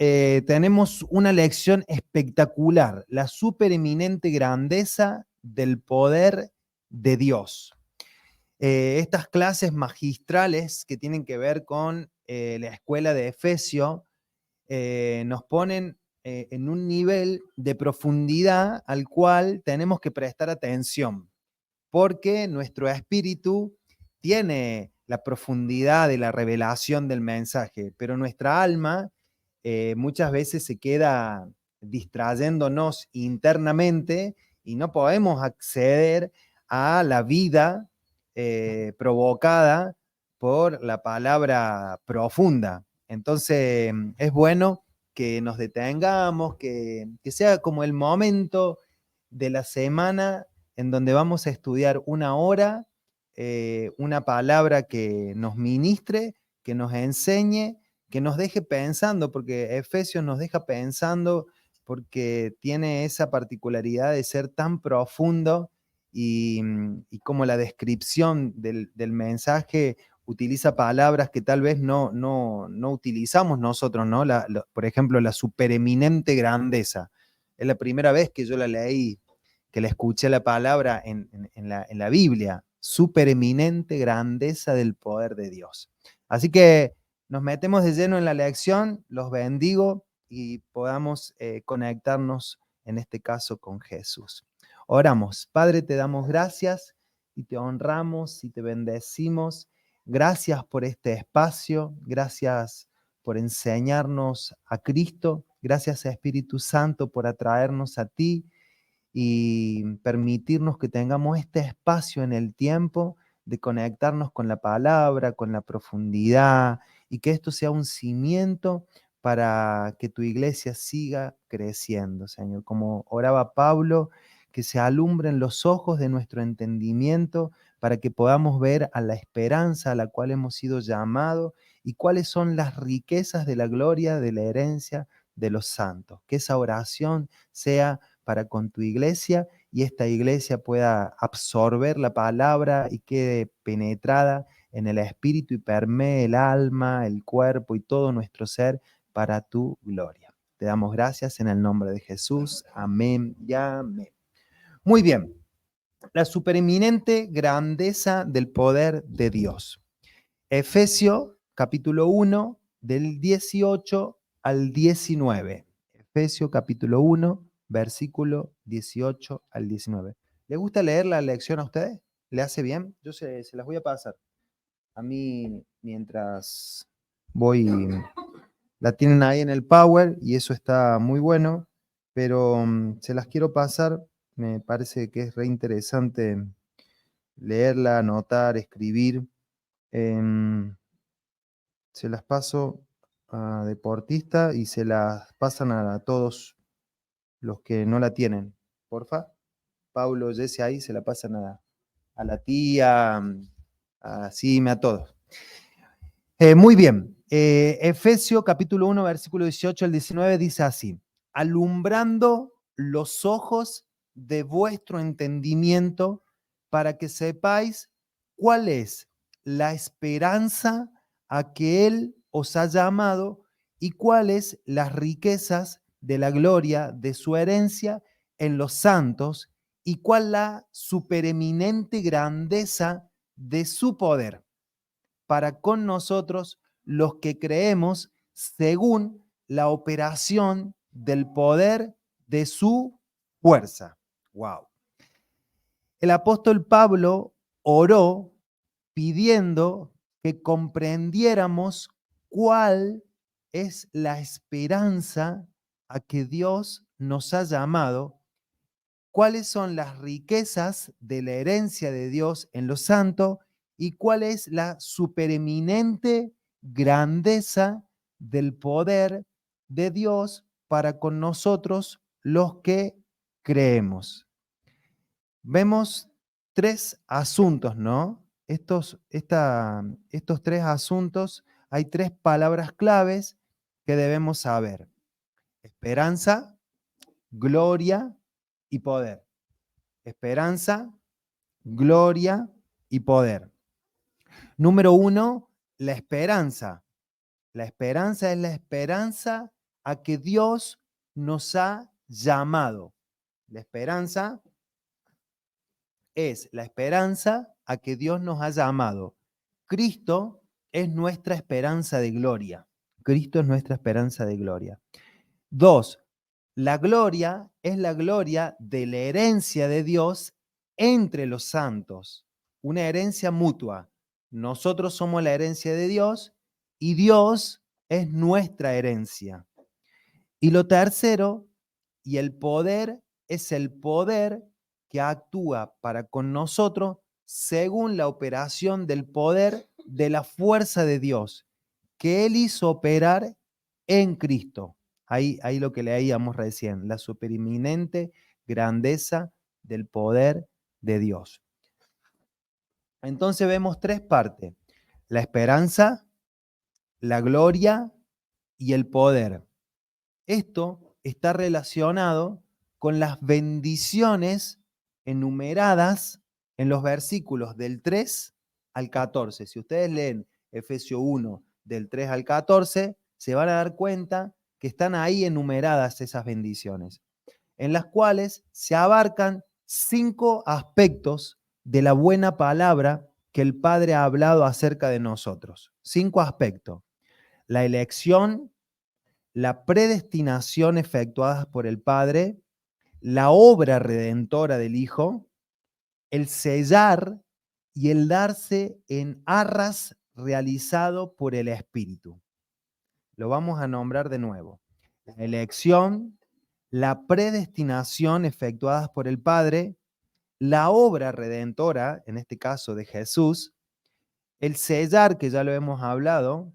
tenemos una lección espectacular, la supereminente grandeza del poder de Dios. Estas clases magistrales que tienen que ver con la escuela de Efesio nos ponen en un nivel de profundidad al cual tenemos que prestar atención, porque nuestro espíritu tiene la profundidad de la revelación del mensaje, pero nuestra alma muchas veces se queda distrayéndonos internamente y no podemos acceder a la vida provocada por la palabra profunda. Entonces es bueno que nos detengamos, que sea como el momento de la semana en donde vamos a estudiar una hora, una palabra que nos ministre, que nos enseñe, que nos deje pensando, porque Efesios nos deja pensando porque tiene esa particularidad de ser tan profundo y como la descripción del mensaje utiliza palabras que tal vez no utilizamos nosotros, ¿no? Por ejemplo, la supereminente grandeza. Es la primera vez que yo la leí, que la escuché la palabra en la Biblia, supereminente grandeza del poder de Dios. Así que nos metemos de lleno en la lección, los bendigo y podamos conectarnos en este caso con Jesús. Oramos. Padre, te damos gracias y te honramos y te bendecimos. Gracias por este espacio, gracias por enseñarnos a Cristo, gracias Espíritu Santo por atraernos a ti y permitirnos que tengamos este espacio en el tiempo de conectarnos con la palabra, con la profundidad, y que esto sea un cimiento para que tu iglesia siga creciendo, Señor. Como oraba Pablo, que se alumbren los ojos de nuestro entendimiento para que podamos ver a la esperanza a la cual hemos sido llamados y cuáles son las riquezas de la gloria, de la herencia de los santos. Que esa oración sea para con tu iglesia y esta iglesia pueda absorber la palabra y quede penetrada en el espíritu y permee el alma, el cuerpo y todo nuestro ser para tu gloria. Te damos gracias en el nombre de Jesús. Amén y amén. Muy bien, la supereminente grandeza del poder de Dios. Efesios capítulo 1 del 18 al 19. Efesios capítulo 1, versículo 18 al 19. ¿Le gusta leer la lección a ustedes? ¿Le hace bien? Yo se las voy a pasar. A mí, mientras voy, la tienen ahí en el Power y eso está muy bueno, pero se las quiero pasar. Me parece que es re interesante leerla, anotar, escribir. Se las paso a deportista y se las pasan a todos los que no la tienen. Porfa. Paulo, Jesse ahí se la pasan a la tía, a Sime, a todos. Muy bien. Efesios capítulo 1, versículo 18 al 19 dice así: alumbrando los ojos de vuestro entendimiento para que sepáis cuál es la esperanza a que Él os ha llamado y cuáles las riquezas de la gloria de su herencia en los santos y cuál la supereminente grandeza de su poder para con nosotros los que creemos según la operación del poder de su fuerza. Wow. El apóstol Pablo oró pidiendo que comprendiéramos cuál es la esperanza a que Dios nos ha llamado, cuáles son las riquezas de la herencia de Dios en los santos y cuál es la supereminente grandeza del poder de Dios para con nosotros los que creemos. Vemos tres asuntos, ¿no? Estos tres asuntos, hay tres palabras claves que debemos saber: esperanza, gloria y poder. Esperanza, gloria y poder. Número 1, la esperanza. La esperanza es la esperanza a que Dios nos ha llamado. La esperanza es la esperanza a que Dios nos ha llamado. Cristo es nuestra esperanza de gloria. Cristo es nuestra esperanza de gloria. 2. La gloria es la gloria de la herencia de Dios entre los santos. Una herencia mutua. Nosotros somos la herencia de Dios y Dios es nuestra herencia. Y lo tercero, y el poder es el poder que actúa para con nosotros según la operación del poder de la fuerza de Dios, que Él hizo operar en Cristo. Ahí lo que leíamos recién, la supereminente grandeza del poder de Dios. Entonces vemos tres partes: la esperanza, la gloria y el poder. Esto está relacionado con las bendiciones enumeradas en los versículos del 3 al 14. Si ustedes leen Efesios 1 del 3 al 14, se van a dar cuenta que están ahí enumeradas esas bendiciones, en las cuales se abarcan 5 aspectos de la buena palabra que el Padre ha hablado acerca de nosotros. 5 aspectos: la elección, la predestinación efectuada por el Padre, la obra redentora del Hijo, el sellar y el darse en arras realizado por el Espíritu. Lo vamos a nombrar de nuevo. La elección, la predestinación efectuadas por el Padre, la obra redentora, en este caso de Jesús, el sellar, que ya lo hemos hablado,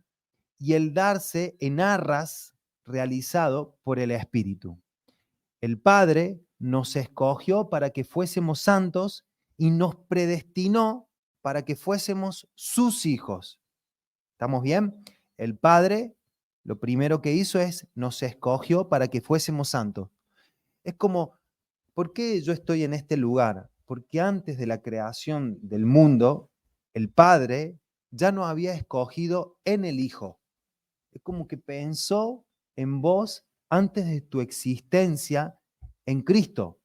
y el darse en arras realizado por el Espíritu. El Padre nos escogió para que fuésemos santos y nos predestinó para que fuésemos sus hijos. ¿Estamos bien? El Padre lo primero que hizo es nos escogió para que fuésemos santos. Es como, ¿por qué yo estoy en este lugar? Porque antes de la creación del mundo, el Padre ya nos había escogido en el Hijo. Es como que pensó en vos antes de tu existencia en Cristo.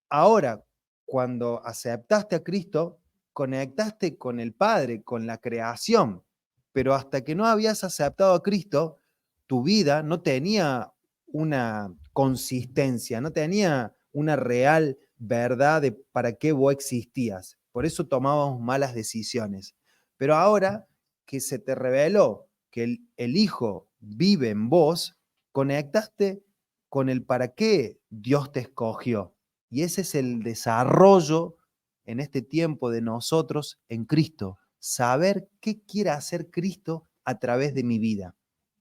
Ahora, cuando aceptaste a Cristo, conectaste con el Padre, con la creación, pero hasta que no habías aceptado a Cristo, tu vida no tenía una consistencia, no tenía una real verdad de para qué vos existías. Por eso tomábamos malas decisiones. Pero ahora que se te reveló que el Hijo vive en vos, conectaste con el para qué Dios te escogió. Y ese es el desarrollo en este tiempo de nosotros en Cristo. Saber qué quiere hacer Cristo a través de mi vida.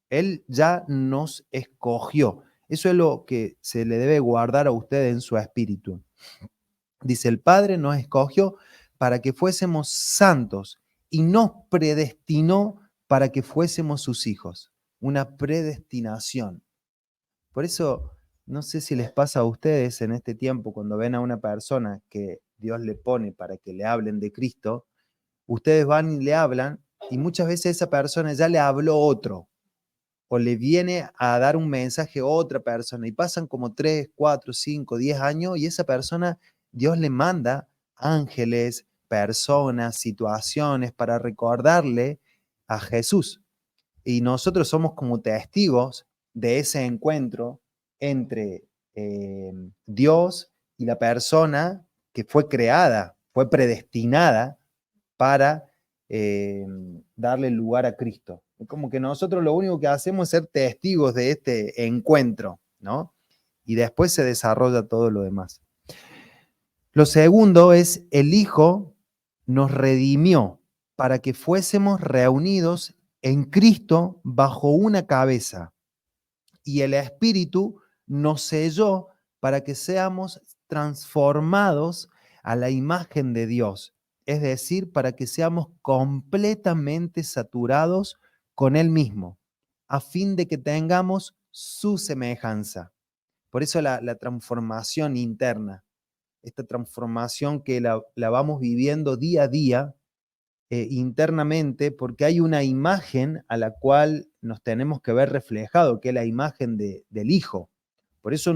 Él ya nos escogió. Eso es lo que se le debe guardar a usted en su espíritu. Dice, el Padre nos escogió para que fuésemos santos y nos predestinó para que fuésemos sus hijos. Una predestinación. Por eso, no sé si les pasa a ustedes en este tiempo, cuando ven a una persona que Dios le pone para que le hablen de Cristo, ustedes van y le hablan y muchas veces esa persona ya le habló otro o le viene a dar un mensaje a otra persona y pasan como 3, 4, 5, 10 años y esa persona, Dios le manda ángeles, personas, situaciones para recordarle a Jesús. Y nosotros somos como testigos de ese encuentro entre Dios y la persona que fue creada, fue predestinada para darle lugar a Cristo. Es como que nosotros lo único que hacemos es ser testigos de este encuentro, ¿no? Y después se desarrolla todo lo demás. Lo segundo es, el Hijo nos redimió para que fuésemos reunidos en Cristo bajo una cabeza, y el Espíritu nos selló para que seamos transformados a la imagen de Dios, es decir, para que seamos completamente saturados con Él mismo, a fin de que tengamos su semejanza. Por eso la transformación interna, esta transformación que la vamos viviendo día a día internamente, porque hay una imagen a la cual nos tenemos que ver reflejado, que es la imagen del Hijo. Por eso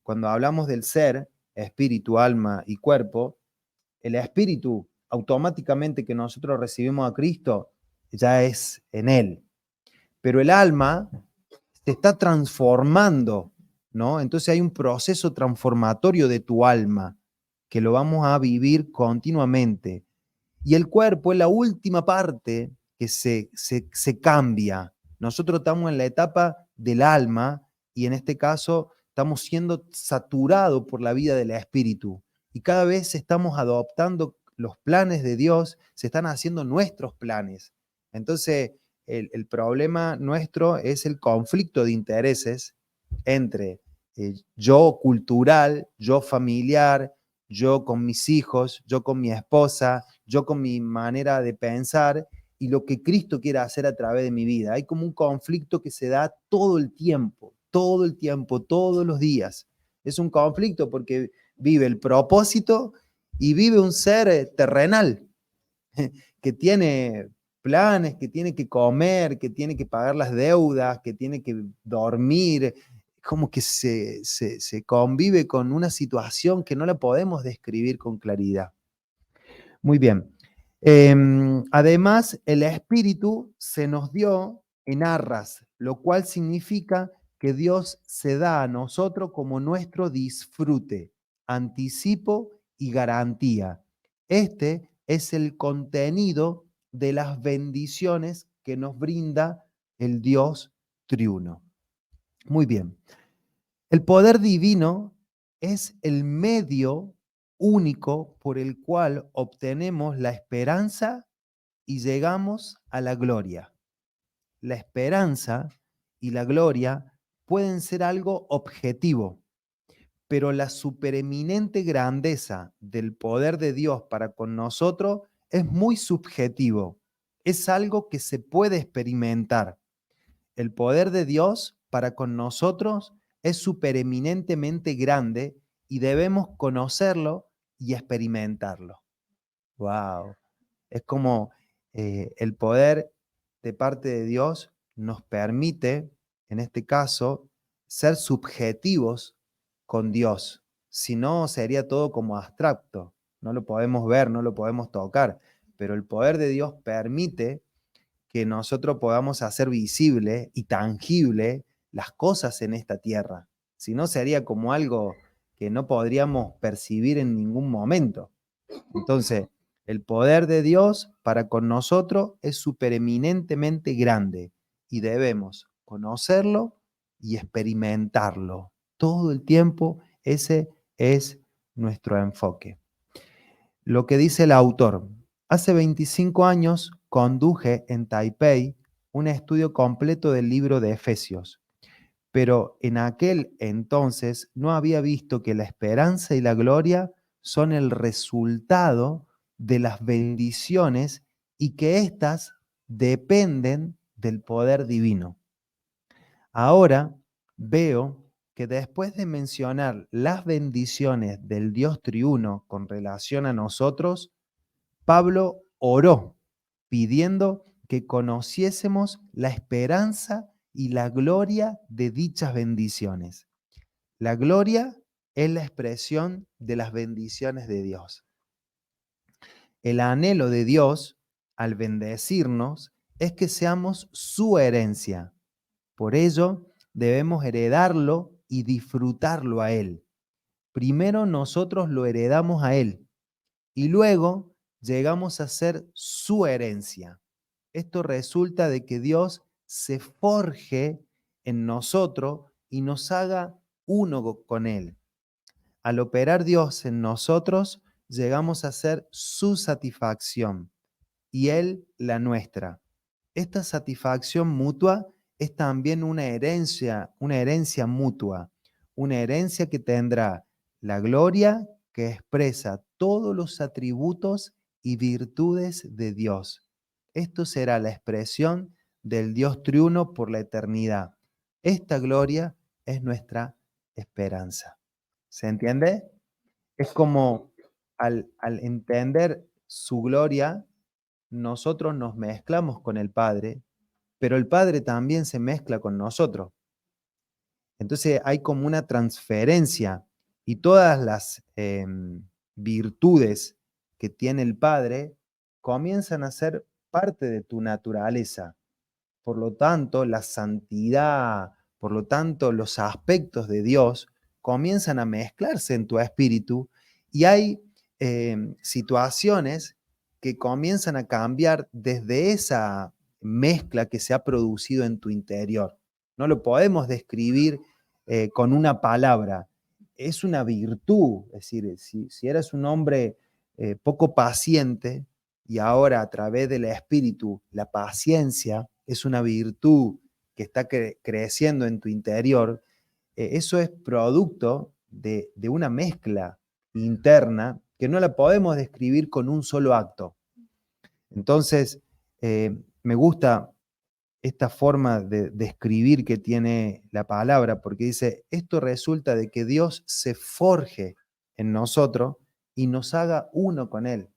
cuando hablamos del ser, espíritu, alma y cuerpo, el espíritu automáticamente que nosotros recibimos a Cristo ya es en Él. Pero el alma se está transformando, ¿no? Entonces hay un proceso transformatorio de tu alma que lo vamos a vivir continuamente. Y el cuerpo es la última parte que se cambia. Nosotros estamos en la etapa del alma y en este caso estamos siendo saturados por la vida del espíritu. Y cada vez estamos adoptando los planes de Dios, se están haciendo nuestros planes. Entonces, el problema nuestro es el conflicto de intereses entre yo cultural, yo familiar, yo con mis hijos, yo con mi esposa, yo con mi manera de pensar y lo que Cristo quiere hacer a través de mi vida. Hay como un conflicto que se da todo el tiempo, todos los días. Es un conflicto porque vive el propósito y vive un ser terrenal que tiene planes, que tiene que comer, que tiene que pagar las deudas, que tiene que dormir, como que se convive con una situación que no la podemos describir con claridad. Muy bien. Además, el Espíritu se nos dio en arras, lo cual significa que Dios se da a nosotros como nuestro disfrute, anticipo y garantía. Este es el contenido de las bendiciones que nos brinda el Dios triuno. Muy bien. El poder divino es el medio único por el cual obtenemos la esperanza y llegamos a la gloria. La esperanza y la gloria pueden ser algo objetivo, pero la supereminente grandeza del poder de Dios para con nosotros es muy subjetivo. Es algo que se puede experimentar. El poder de Dios para con nosotros es supereminentemente grande y debemos conocerlo y experimentarlo. Wow. Es como el poder de parte de Dios nos permite, en este caso, ser subjetivos con Dios. Si no, sería todo como abstracto. No lo podemos ver, no lo podemos tocar. Pero el poder de Dios permite que nosotros podamos hacer visible y tangible las cosas en esta tierra. Si no, sería como algo que no podríamos percibir en ningún momento. Entonces, el poder de Dios para con nosotros es supereminentemente grande y debemos conocerlo y experimentarlo. Todo el tiempo ese es nuestro enfoque. Lo que dice el autor. Hace 25 años conduje en Taipei un estudio completo del libro de Efesios, pero en aquel entonces no había visto que la esperanza y la gloria son el resultado de las bendiciones y que éstas dependen del poder divino. Ahora veo que después de mencionar las bendiciones del Dios triuno con relación a nosotros, Pablo oró pidiendo que conociésemos la esperanza y la gloria de dichas bendiciones. La gloria es la expresión de las bendiciones de Dios. El anhelo de Dios, al bendecirnos, es que seamos su herencia. Por ello, debemos heredarlo y disfrutarlo a Él. Primero nosotros lo heredamos a Él y luego llegamos a ser su herencia. Esto resulta de que Dios se forje en nosotros y nos haga uno con Él. Al operar Dios en nosotros, llegamos a ser su satisfacción y Él la nuestra. Esta satisfacción mutua es también una herencia mutua, una herencia que tendrá la gloria que expresa todos los atributos y virtudes de Dios. Esto será la expresión del Dios triuno por la eternidad. Esta gloria es nuestra esperanza. ¿Se entiende? Es como al entender su gloria, nosotros nos mezclamos con el Padre pero el Padre también se mezcla con nosotros. Entonces hay como una transferencia y todas las virtudes que tiene el Padre comienzan a ser parte de tu naturaleza. Por lo tanto, la santidad, por lo tanto, los aspectos de Dios comienzan a mezclarse en tu espíritu y hay situaciones que comienzan a cambiar desde esa mezcla que se ha producido en tu interior. No lo podemos describir con una palabra. Es una virtud, es decir, si eras un hombre poco paciente y ahora a través del espíritu, la paciencia es una virtud que está creciendo en tu interior, eso es producto de una mezcla interna que no la podemos describir con un solo acto. Entonces, me gusta esta forma de describir que tiene la palabra, porque dice, esto resulta de que Dios se forje en nosotros y nos haga uno con Él.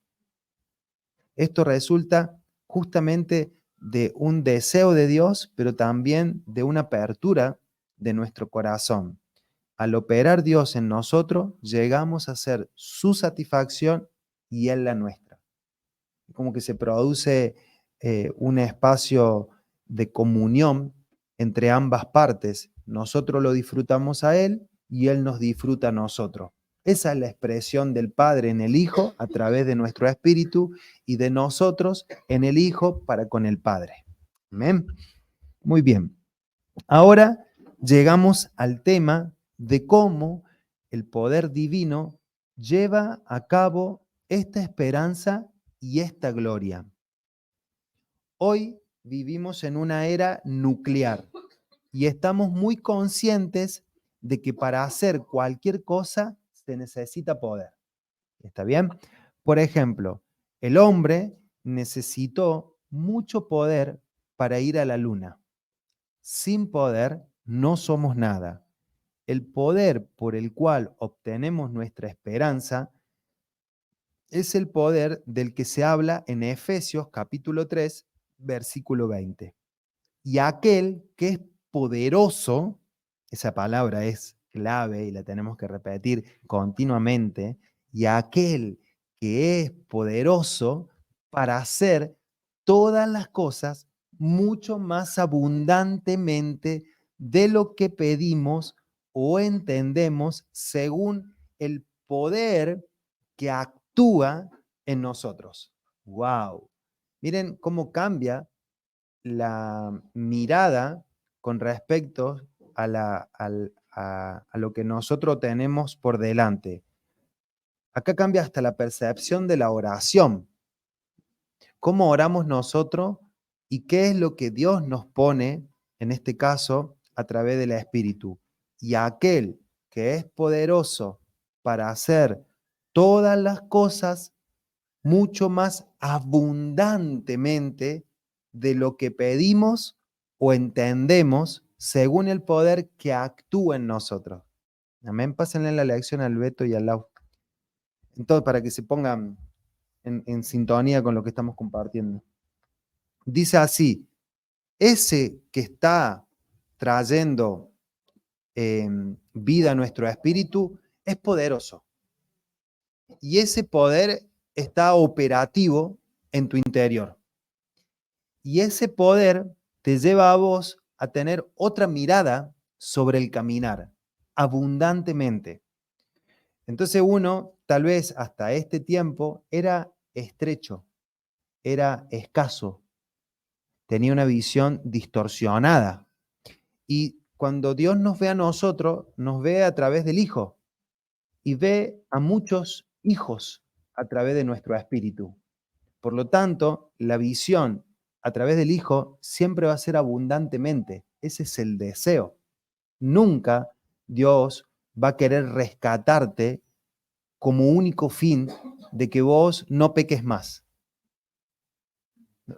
Esto resulta justamente de un deseo de Dios, pero también de una apertura de nuestro corazón. Al operar Dios en nosotros, llegamos a ser su satisfacción y Él la nuestra. Como que se produce un espacio de comunión entre ambas partes. Nosotros lo disfrutamos a Él y Él nos disfruta a nosotros. Esa es la expresión del Padre en el Hijo a través de nuestro espíritu y de nosotros en el Hijo para con el Padre. Amén. Muy bien. Ahora llegamos al tema de cómo el poder divino lleva a cabo esta esperanza y esta gloria. Hoy vivimos en una era nuclear y estamos muy conscientes de que para hacer cualquier cosa se necesita poder. ¿Está bien? Por ejemplo, el hombre necesitó mucho poder para ir a la luna. Sin poder no somos nada. El poder por el cual obtenemos nuestra esperanza es el poder del que se habla en Efesios capítulo 3, versículo 20. Y aquel que es poderoso, esa palabra es clave y la tenemos que repetir continuamente, y aquel que es poderoso para hacer todas las cosas mucho más abundantemente de lo que pedimos o entendemos según el poder que actúa en nosotros. ¡Wow! Miren cómo cambia la mirada con respecto a lo que nosotros tenemos por delante. Acá cambia hasta la percepción de la oración. ¿Cómo oramos nosotros y qué es lo que Dios nos pone, en este caso, a través del Espíritu? Y aquel que es poderoso para hacer todas las cosas mucho más abundantemente de lo que pedimos o entendemos según el poder que actúa en nosotros. Amén. Pásenle la lección al Beto y al Lau. Entonces, para que se pongan en sintonía con lo que estamos compartiendo. Dice así, ese que está trayendo vida a nuestro espíritu es poderoso. Y ese poder está operativo en tu interior. Y ese poder te lleva a vos a tener otra mirada sobre el caminar, abundantemente. Entonces uno, tal vez hasta este tiempo, era estrecho, era escaso, tenía una visión distorsionada. Y cuando Dios nos ve a nosotros, nos ve a través del Hijo y ve a muchos hijos a través de nuestro espíritu. Por lo tanto, la visión a través del Hijo siempre va a ser abundantemente. Ese es el deseo. Nunca Dios va a querer rescatarte como único fin de que vos no peques más.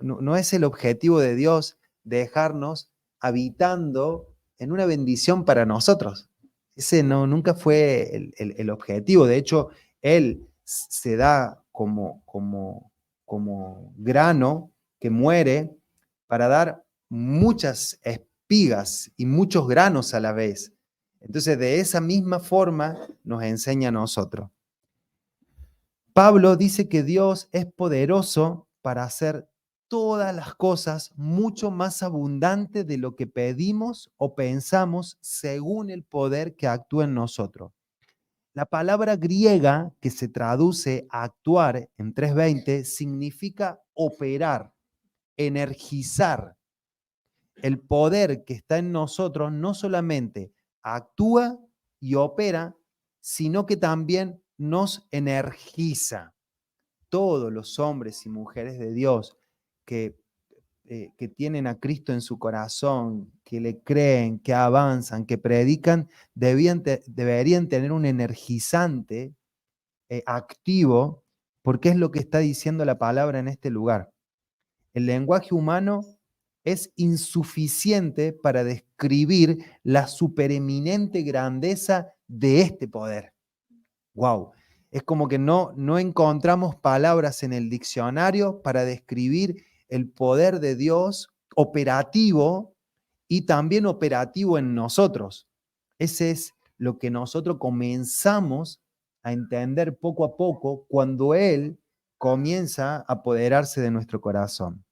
No es el objetivo de Dios dejarnos habitando en una bendición para nosotros. Ese nunca fue el objetivo. De hecho, Él se da como grano que muere para dar muchas espigas y muchos granos a la vez. Entonces, de esa misma forma nos enseña a nosotros. Pablo dice que Dios es poderoso para hacer todas las cosas mucho más abundante de lo que pedimos o pensamos según el poder que actúa en nosotros. La palabra griega que se traduce a actuar en 3:20 significa operar, energizar. El poder que está en nosotros no solamente actúa y opera, sino que también nos energiza. Todos los hombres y mujeres de Dios que tienen a Cristo en su corazón, que le creen, que avanzan, que predican, deberían tener un energizante activo, porque es lo que está diciendo la palabra en este lugar. El lenguaje humano es insuficiente para describir la supereminente grandeza de este poder. ¡Wow! Es como que no encontramos palabras en el diccionario para describir el poder de Dios operativo y también operativo en nosotros. Ese es lo que nosotros comenzamos a entender poco a poco cuando Él comienza a apoderarse de nuestro corazón.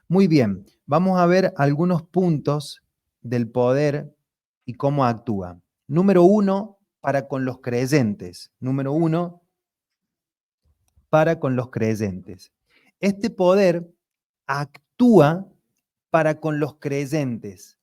Muy bien, vamos a ver algunos puntos del poder y cómo actúa. Número uno, para con los creyentes. Número uno, para con los creyentes. Este poder actúa para con los creyentes.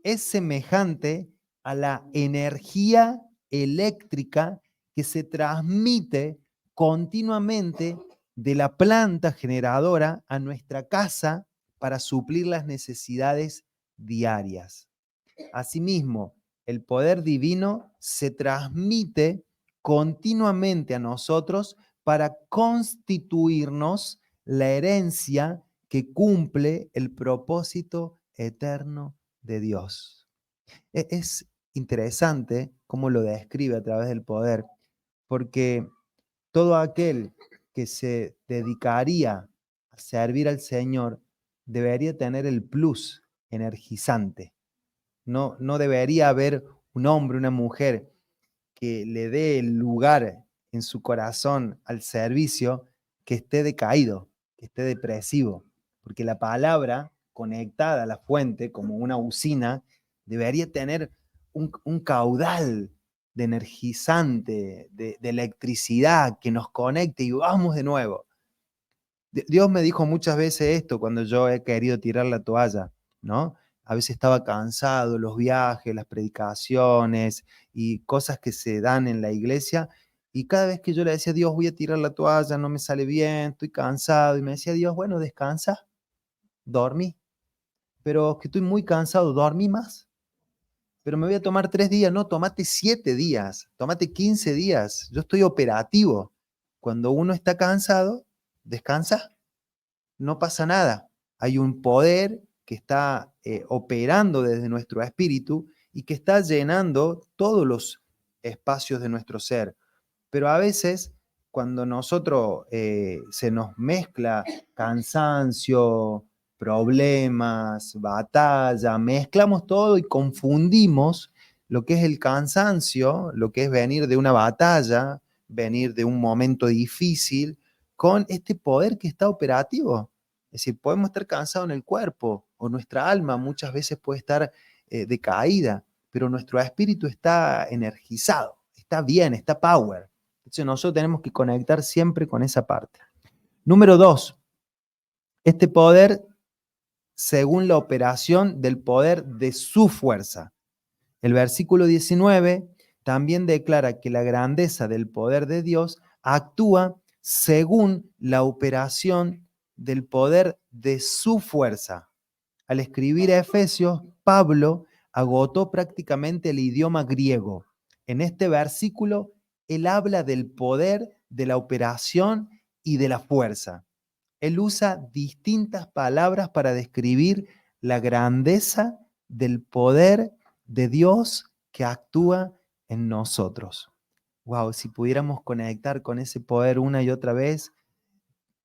Es semejante a la energía eléctrica que se transmite continuamente de la planta generadora a nuestra casa para suplir las necesidades diarias. Asimismo, el poder divino se transmite continuamente a nosotros para constituirnos la herencia que cumple el propósito eterno de Dios. Es interesante cómo lo describe a través del poder, porque todo aquel que se dedicaría a servir al Señor debería tener el plus energizante. No debería haber un hombre, una mujer que le dé el lugar en su corazón al servicio que esté decaído, que esté depresivo, porque la palabra conectada a la fuente como una usina debería tener un caudal de energizante, de electricidad que nos conecte y vamos de nuevo. Dios me dijo muchas veces esto cuando yo he querido tirar la toalla, ¿no? A veces estaba cansado, los viajes, las predicaciones y cosas que se dan en la iglesia. Y cada vez que yo le decía, Dios, voy a tirar la toalla, no me sale bien, estoy cansado. Y me decía, Dios, bueno, descansa, dormí. Pero que estoy muy cansado, dormí más. Pero me voy a tomar 3 días, no, tomate 7 días, tomate 15 días. Yo estoy operativo. Cuando uno está cansado, descansa, no pasa nada. Hay un poder que está operando desde nuestro espíritu y que está llenando todos los espacios de nuestro ser. Pero a veces, cuando nosotros se nos mezcla cansancio, problemas, batalla, mezclamos todo y confundimos lo que es el cansancio, lo que es venir de una batalla, venir de un momento difícil, con este poder que está operativo. Es decir, podemos estar cansados en el cuerpo o nuestra alma muchas veces puede estar decaída, pero nuestro espíritu está energizado, está bien, está power. Entonces nosotros tenemos que conectar siempre con esa parte. Número 2, este poder según la operación del poder de su fuerza. El versículo 19 también declara que la grandeza del poder de Dios actúa según la operación del poder de su fuerza. Al escribir a Efesios, Pablo agotó prácticamente el idioma griego. En este versículo, él habla del poder, de la operación y de la fuerza. Él usa distintas palabras para describir la grandeza del poder de Dios que actúa en nosotros. Wow, si pudiéramos conectar con ese poder una y otra vez,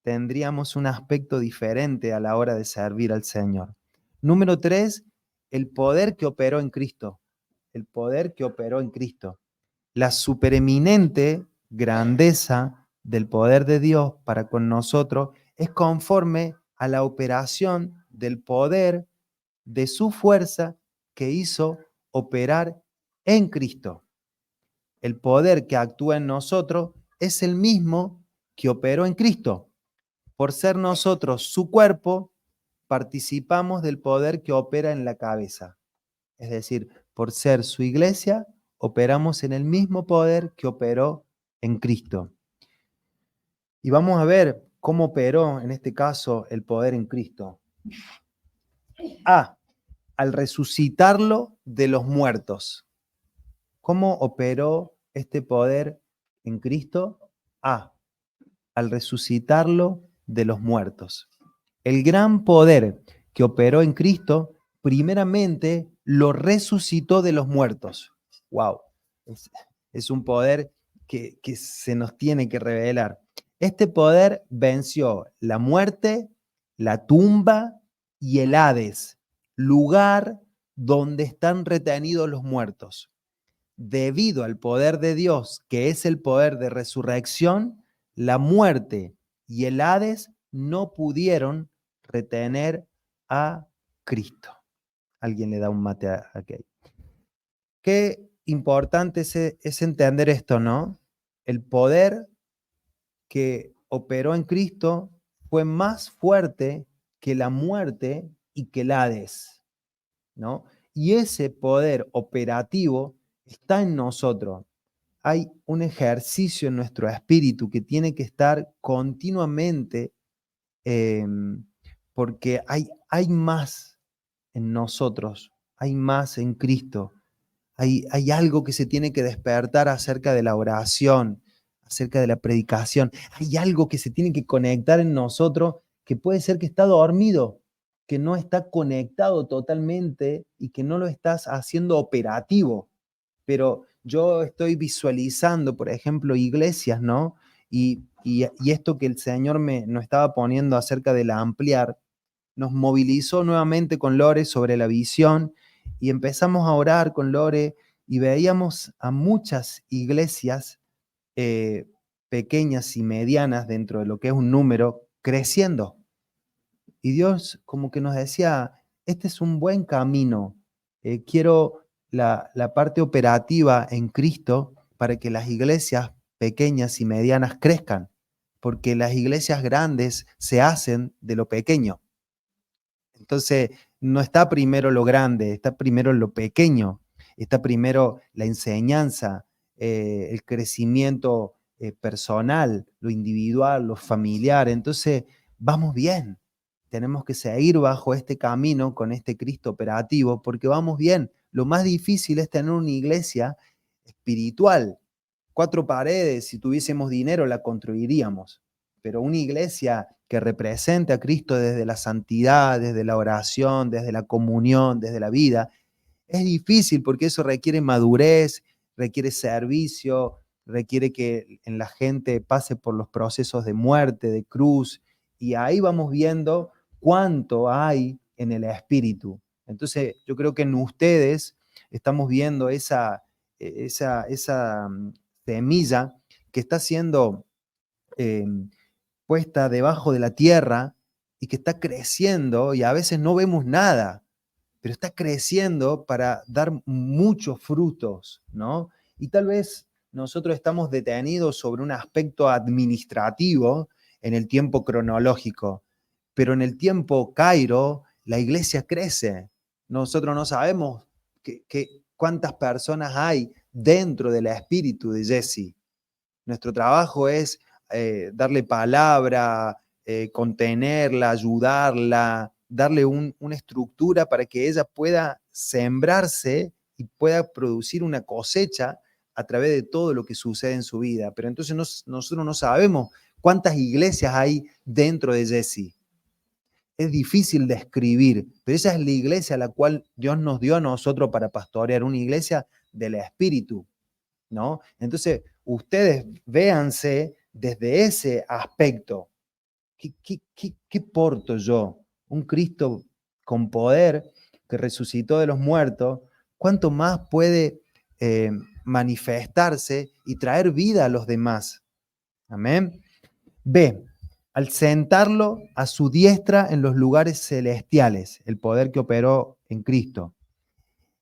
tendríamos un aspecto diferente a la hora de servir al Señor. Número 3, el poder que operó en Cristo. El poder que operó en Cristo. La supereminente grandeza del poder de Dios para con nosotros es conforme a la operación del poder de su fuerza que hizo operar en Cristo. El poder que actúa en nosotros es el mismo que operó en Cristo. Por ser nosotros su cuerpo, participamos del poder que opera en la cabeza. Es decir, por ser su iglesia, operamos en el mismo poder que operó en Cristo. Y vamos a ver cómo operó en este caso el poder en Cristo. A, al resucitarlo de los muertos. ¿Cómo operó este poder en Cristo? A, al resucitarlo de los muertos. El gran poder que operó en Cristo, primeramente lo resucitó de los muertos. ¡Wow! Es un poder que se nos tiene que revelar. Este poder venció la muerte, la tumba y el Hades, lugar donde están retenidos los muertos. Debido al poder de Dios, que es el poder de resurrección, la muerte y el Hades no pudieron retener a Cristo. Alguien le da un mate a aquel. Qué importante es entender esto, ¿no? El poder que operó en Cristo fue más fuerte que la muerte y que el Hades, ¿no? Y ese poder operativo está en nosotros. Hay un ejercicio en nuestro espíritu que tiene que estar continuamente, porque hay más en nosotros, hay más en Cristo. Hay algo que se tiene que despertar acerca de la oración, acerca de la predicación. Hay algo que se tiene que conectar en nosotros que puede ser que está dormido, que no está conectado totalmente y que no lo estás haciendo operativo. Pero yo estoy visualizando, por ejemplo, iglesias, ¿no? Y esto que el Señor nos estaba poniendo acerca de la ampliar, nos movilizó nuevamente con Lore sobre la visión y empezamos a orar con Lore y veíamos a muchas iglesias eh, pequeñas y medianas dentro de lo que es un número creciendo. Y Dios como que nos decía, este es un buen camino, quiero la parte operativa en Cristo para que las iglesias pequeñas y medianas crezcan, porque las iglesias grandes se hacen de lo pequeño. Entonces, no está primero lo grande, está primero lo pequeño, está primero la enseñanza, el crecimiento personal, lo individual, lo familiar. Entonces, vamos bien. Tenemos que seguir bajo este camino con este Cristo operativo porque vamos bien. Lo más difícil es tener una iglesia espiritual. 4 paredes, si tuviésemos dinero, la construiríamos. Pero una iglesia que represente a Cristo desde la santidad, desde la oración, desde la comunión, desde la vida, es difícil porque eso requiere madurez, requiere servicio, requiere que en la gente pase por los procesos de muerte, de cruz, y ahí vamos viendo cuánto hay en el espíritu. Entonces, yo creo que en ustedes estamos viendo esa semilla que está siendo eh, puesta debajo de la tierra y que está creciendo y a veces no vemos nada, pero está creciendo para dar muchos frutos, ¿no? Y tal vez nosotros estamos detenidos sobre un aspecto administrativo en el tiempo cronológico, pero en el tiempo Cairo la iglesia crece. Nosotros no sabemos cuántas personas hay dentro del espíritu de Jesse. Nuestro trabajo es darle palabra, contenerla, ayudarla, darle una estructura para que ella pueda sembrarse y pueda producir una cosecha a través de todo lo que sucede en su vida. Pero entonces nosotros no sabemos cuántas iglesias hay dentro de Jesse. Es difícil de escribir, pero esa es la iglesia a la cual Dios nos dio a nosotros para pastorear, una iglesia del Espíritu, ¿no? Entonces, ustedes véanse desde ese aspecto. ¿Qué porto yo? Un Cristo con poder, que resucitó de los muertos, ¿cuánto más puede manifestarse y traer vida a los demás? Amén. B, al sentarlo a su diestra en los lugares celestiales, el poder que operó en Cristo.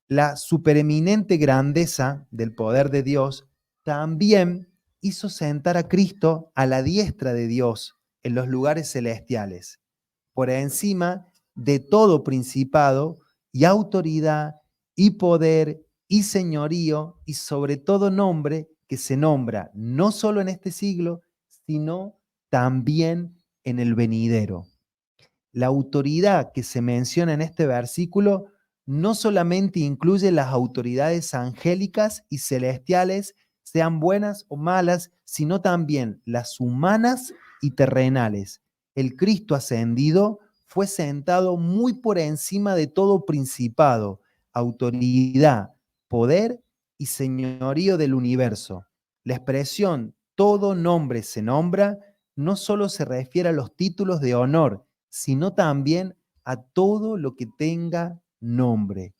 La supereminente grandeza del poder de Dios también hizo sentar a Cristo a la diestra de Dios en los lugares celestiales, por encima de todo principado y autoridad y poder y señorío y sobre todo nombre que se nombra no solo en este siglo, sino también en el venidero. La autoridad que se menciona en este versículo no solamente incluye las autoridades angélicas y celestiales, sean buenas o malas, sino también las humanas y terrenales. El Cristo ascendido fue sentado muy por encima de todo principado, autoridad, poder y señorío del universo. La expresión todo nombre se nombra no solo se refiere a los títulos de honor, sino también a todo lo que tenga nombre.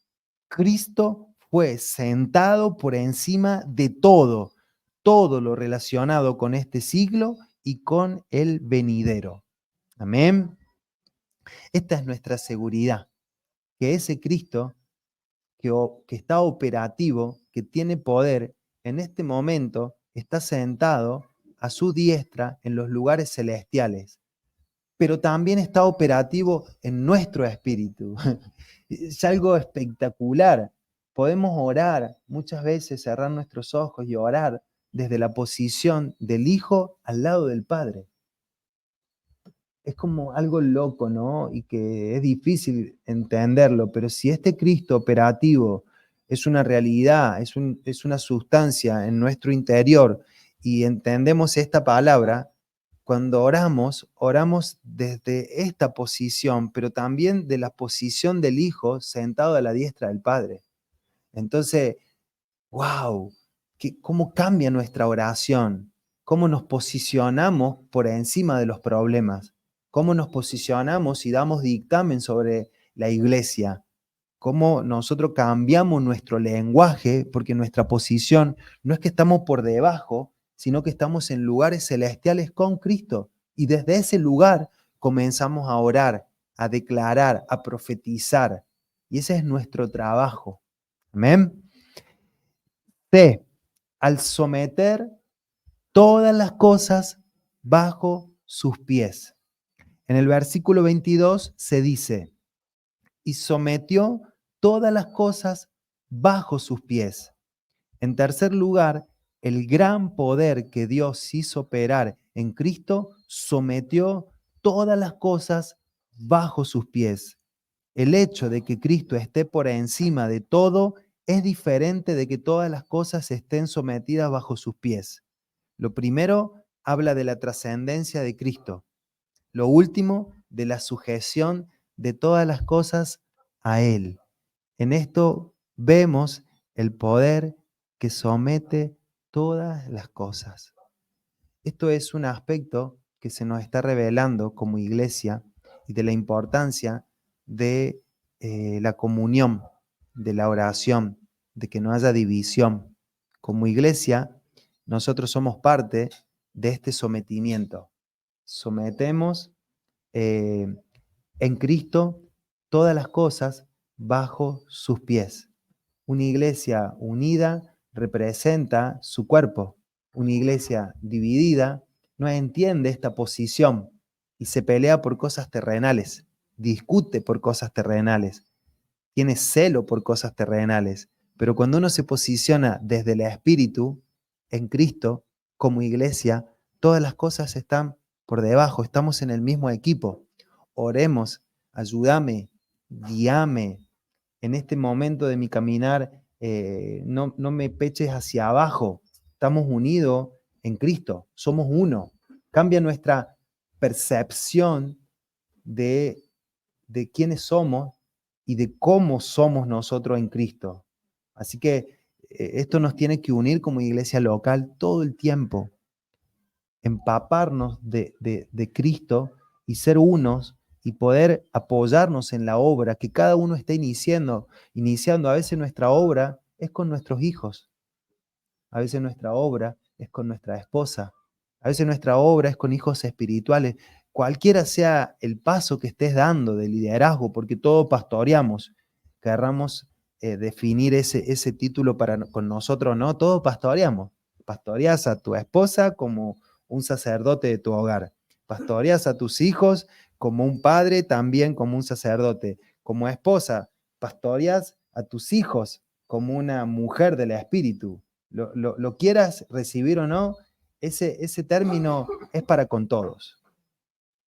Cristo fue sentado por encima de todo, todo lo relacionado con este siglo y con el venidero. Amén. Esta es nuestra seguridad, que ese Cristo que está operativo, que tiene poder, en este momento está sentado a su diestra en los lugares celestiales, pero también está operativo en nuestro espíritu. Es algo espectacular. Podemos orar muchas veces, cerrar nuestros ojos y orar desde la posición del Hijo al lado del Padre. Es como algo loco, ¿no? Y que es difícil entenderlo, pero si este Cristo operativo es una realidad, es una sustancia en nuestro interior y entendemos esta palabra, cuando oramos, oramos desde esta posición, pero también de la posición del Hijo sentado a la diestra del Padre. Entonces, wow, cómo cambia nuestra oración, cómo nos posicionamos por encima de los problemas, cómo nos posicionamos y damos dictamen sobre la iglesia, cómo nosotros cambiamos nuestro lenguaje, porque nuestra posición no es que estamos por debajo, sino que estamos en lugares celestiales con Cristo. Y desde ese lugar comenzamos a orar, a declarar, a profetizar. Y ese es nuestro trabajo. Amén. C, al someter todas las cosas bajo sus pies. En el versículo 22 se dice, y sometió todas las cosas bajo sus pies. En tercer lugar, el gran poder que Dios hizo operar en Cristo sometió todas las cosas bajo sus pies. El hecho de que Cristo esté por encima de todo es diferente de que todas las cosas estén sometidas bajo sus pies. Lo primero habla de la trascendencia de Cristo. Lo último, de la sujeción de todas las cosas a Él. En esto vemos el poder que somete todas las cosas. Esto es un aspecto que se nos está revelando como iglesia y de la importancia de la comunión, de la oración, de que no haya división. Como iglesia, nosotros somos parte de este sometimiento. Sometemos en Cristo todas las cosas bajo sus pies. Una iglesia unida representa su cuerpo. Una iglesia dividida no entiende esta posición y se pelea por cosas terrenales, discute por cosas terrenales, tiene celo por cosas terrenales. Pero cuando uno se posiciona desde el Espíritu, en Cristo, como iglesia, todas las cosas están por debajo, estamos en el mismo equipo. Oremos, ayúdame, guíame. En este momento de mi caminar, no me peches hacia abajo. Estamos unidos en Cristo, somos uno. Cambia nuestra percepción de, de quiénes somos y de cómo somos nosotros en Cristo. Así que esto nos tiene que unir como iglesia local todo el tiempo, empaparnos de Cristo y ser unos y poder apoyarnos en la obra que cada uno está iniciando. A veces nuestra obra es con nuestros hijos, a veces nuestra obra es con nuestra esposa, a veces nuestra obra es con hijos espirituales. Cualquiera sea el paso que estés dando de liderazgo, porque todos pastoreamos, querramos definir ese título con nosotros, ¿no? Todos pastoreamos. Pastoreas a tu esposa como un sacerdote de tu hogar. Pastoreas a tus hijos como un padre, también como un sacerdote. Como esposa, pastoreas a tus hijos como una mujer del espíritu. Lo quieras recibir o no, ese término es para con todos.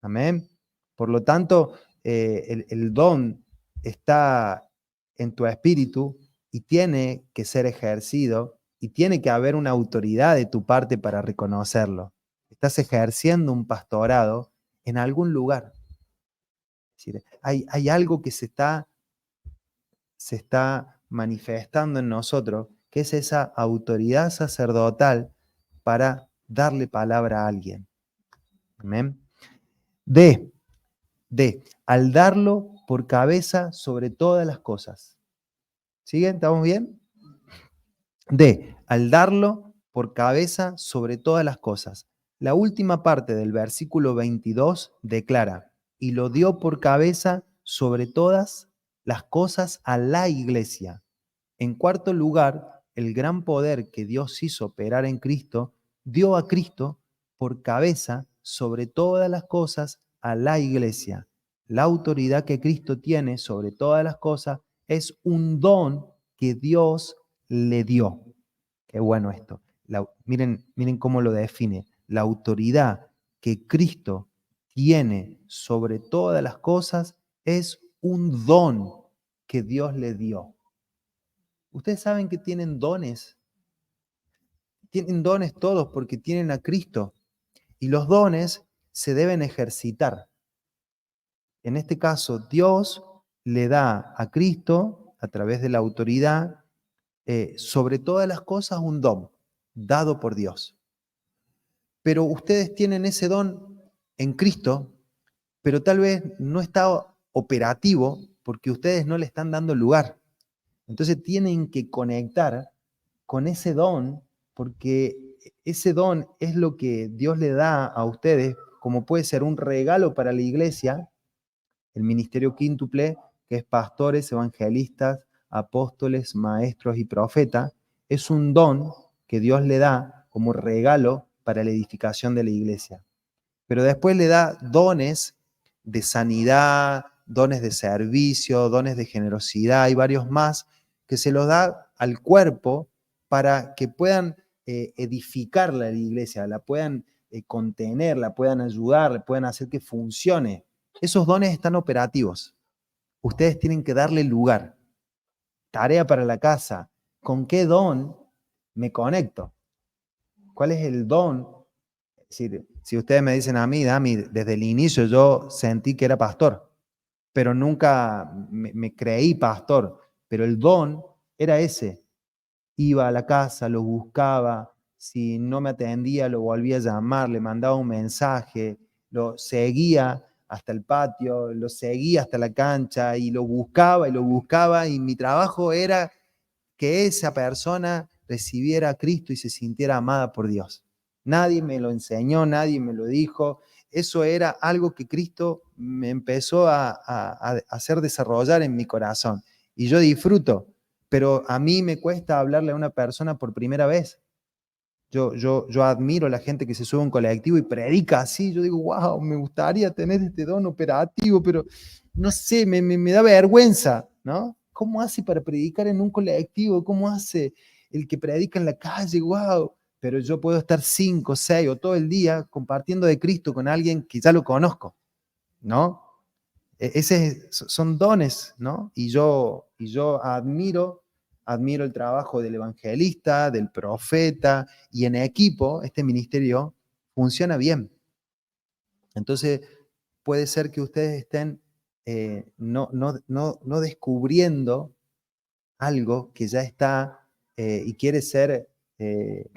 Amén. Por lo tanto, el don está en tu espíritu y tiene que ser ejercido y tiene que haber una autoridad de tu parte para reconocerlo. Estás ejerciendo un pastorado en algún lugar. Es decir, hay algo que se está manifestando en nosotros, que es esa autoridad sacerdotal para darle palabra a alguien. Amén. D, al darlo por cabeza sobre todas las cosas. ¿Siguen? ¿Estamos bien? D, al darlo por cabeza sobre todas las cosas. La última parte del versículo 22 declara, y lo dio por cabeza sobre todas las cosas a la iglesia. En cuarto lugar, el gran poder que Dios hizo operar en Cristo, dio a Cristo por cabeza sobre todas las cosas a la iglesia. La autoridad que Cristo tiene sobre todas las cosas es un don que Dios le dio. Qué bueno esto. Miren cómo lo define. La autoridad que Cristo tiene sobre todas las cosas es un don que Dios le dio. Ustedes saben que tienen dones. Tienen dones todos porque tienen a Cristo. Y los dones se deben ejercitar. En este caso, Dios le da a Cristo, a través de la autoridad, sobre todas las cosas un don dado por Dios. Pero ustedes tienen ese don en Cristo, pero tal vez no está operativo porque ustedes no le están dando lugar. Entonces tienen que conectar con ese don, porque ese don es lo que Dios le da a ustedes, como puede ser un regalo para la iglesia, el ministerio quíntuple, que es pastores, evangelistas, apóstoles, maestros y profetas, es un don que Dios le da como regalo para la edificación de la iglesia. Pero después le da dones de sanidad, dones de servicio, dones de generosidad y varios más que se los da al cuerpo para que puedan edificar la iglesia, la puedan contener, la puedan ayudar, la puedan hacer que funcione. Esos dones están operativos. Ustedes tienen que darle lugar. Tarea para la casa. ¿Con qué don me conecto? ¿Cuál es el don? Si ustedes me dicen a mí, Dami, desde el inicio yo sentí que era pastor, pero nunca me creí pastor, pero el don era ese. Iba a la casa, lo buscaba, si no me atendía lo volvía a llamar, le mandaba un mensaje, lo seguía hasta el patio, lo seguía hasta la cancha y lo buscaba y mi trabajo era que esa persona recibiera a Cristo y se sintiera amada por Dios. Nadie me lo enseñó, nadie me lo dijo. Eso era algo que Cristo me empezó a hacer desarrollar en mi corazón. Y yo disfruto, pero a mí me cuesta hablarle a una persona por primera vez. Yo admiro a la gente que se sube a un colectivo y predica así. Yo digo, wow, me gustaría tener este don operativo, pero no sé, me da vergüenza, ¿no? ¿Cómo hace para predicar en un colectivo? ¿Cómo hace el que predica en la calle? Wow. Pero yo puedo estar 5, 6 o todo el día compartiendo de Cristo con alguien que ya lo conozco, ¿no? Son dones, ¿no? Y yo admiro el trabajo del evangelista, del profeta, y en equipo este ministerio funciona bien. Entonces, puede ser que ustedes estén no descubriendo algo que ya está y quiere ser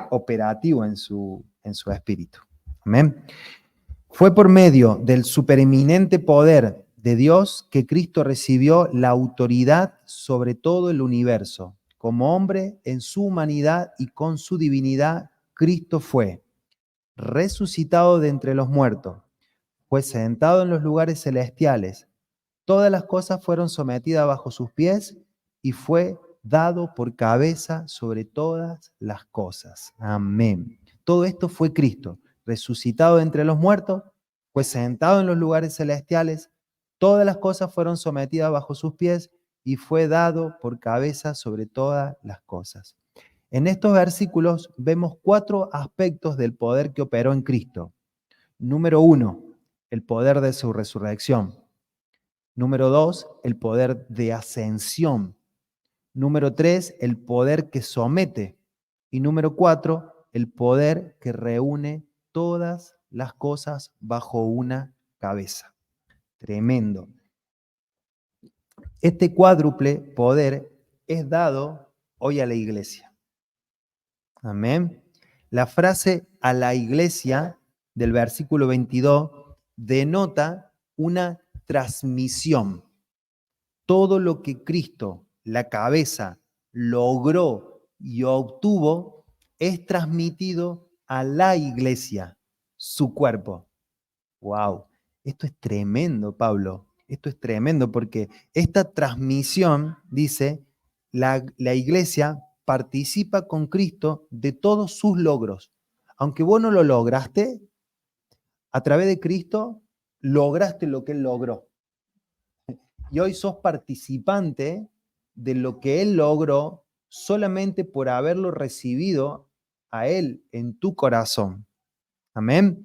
operativo en su espíritu. Amén. Fue por medio del supereminente poder de Dios que Cristo recibió la autoridad sobre todo el universo. Como hombre, en su humanidad y con su divinidad, Cristo fue resucitado de entre los muertos, fue sentado en los lugares celestiales, todas las cosas fueron sometidas bajo sus pies y fue dado por cabeza sobre todas las cosas. Amén. Todo esto fue Cristo, resucitado de entre los muertos, fue sentado en los lugares celestiales, todas las cosas fueron sometidas bajo sus pies y fue dado por cabeza sobre todas las cosas. En estos versículos vemos 4 aspectos del poder que operó en Cristo. Número 1, el poder de su resurrección. Número 2, el poder de ascensión. Número 3, el poder que somete. Y número 4, el poder que reúne todas las cosas bajo una cabeza. Tremendo. Este cuádruple poder es dado hoy a la iglesia. Amén. La frase a la iglesia del versículo 22 denota una transmisión. Todo lo que Cristo, la cabeza, logró y obtuvo es transmitido a la iglesia, su cuerpo. ¡Wow! Esto es tremendo, Pablo. Esto es tremendo porque esta transmisión, dice, la iglesia participa con Cristo de todos sus logros. Aunque vos no lo lograste, a través de Cristo lograste lo que Él logró. Y hoy sos participante de lo que Él logró solamente por haberlo recibido a Él en tu corazón. Amén.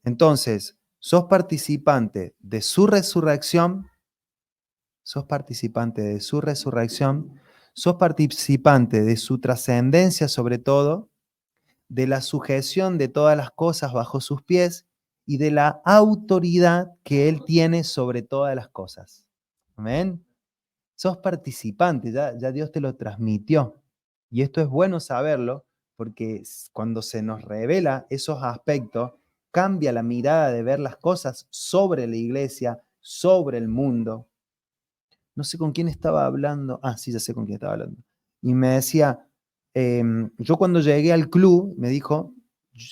Entonces, sos participante de su resurrección, sos participante de su resurrección, sos participante de su trascendencia sobre todo, de la sujeción de todas las cosas bajo sus pies y de la autoridad que Él tiene sobre todas las cosas. Amén. Sos participante, ya Dios te lo transmitió. Y esto es bueno saberlo porque cuando se nos revela esos aspectos, cambia la mirada de ver las cosas sobre la iglesia, sobre el mundo. No sé con quién estaba hablando. Ah, sí, ya sé con quién estaba hablando. Y me decía, yo cuando llegué al club, me dijo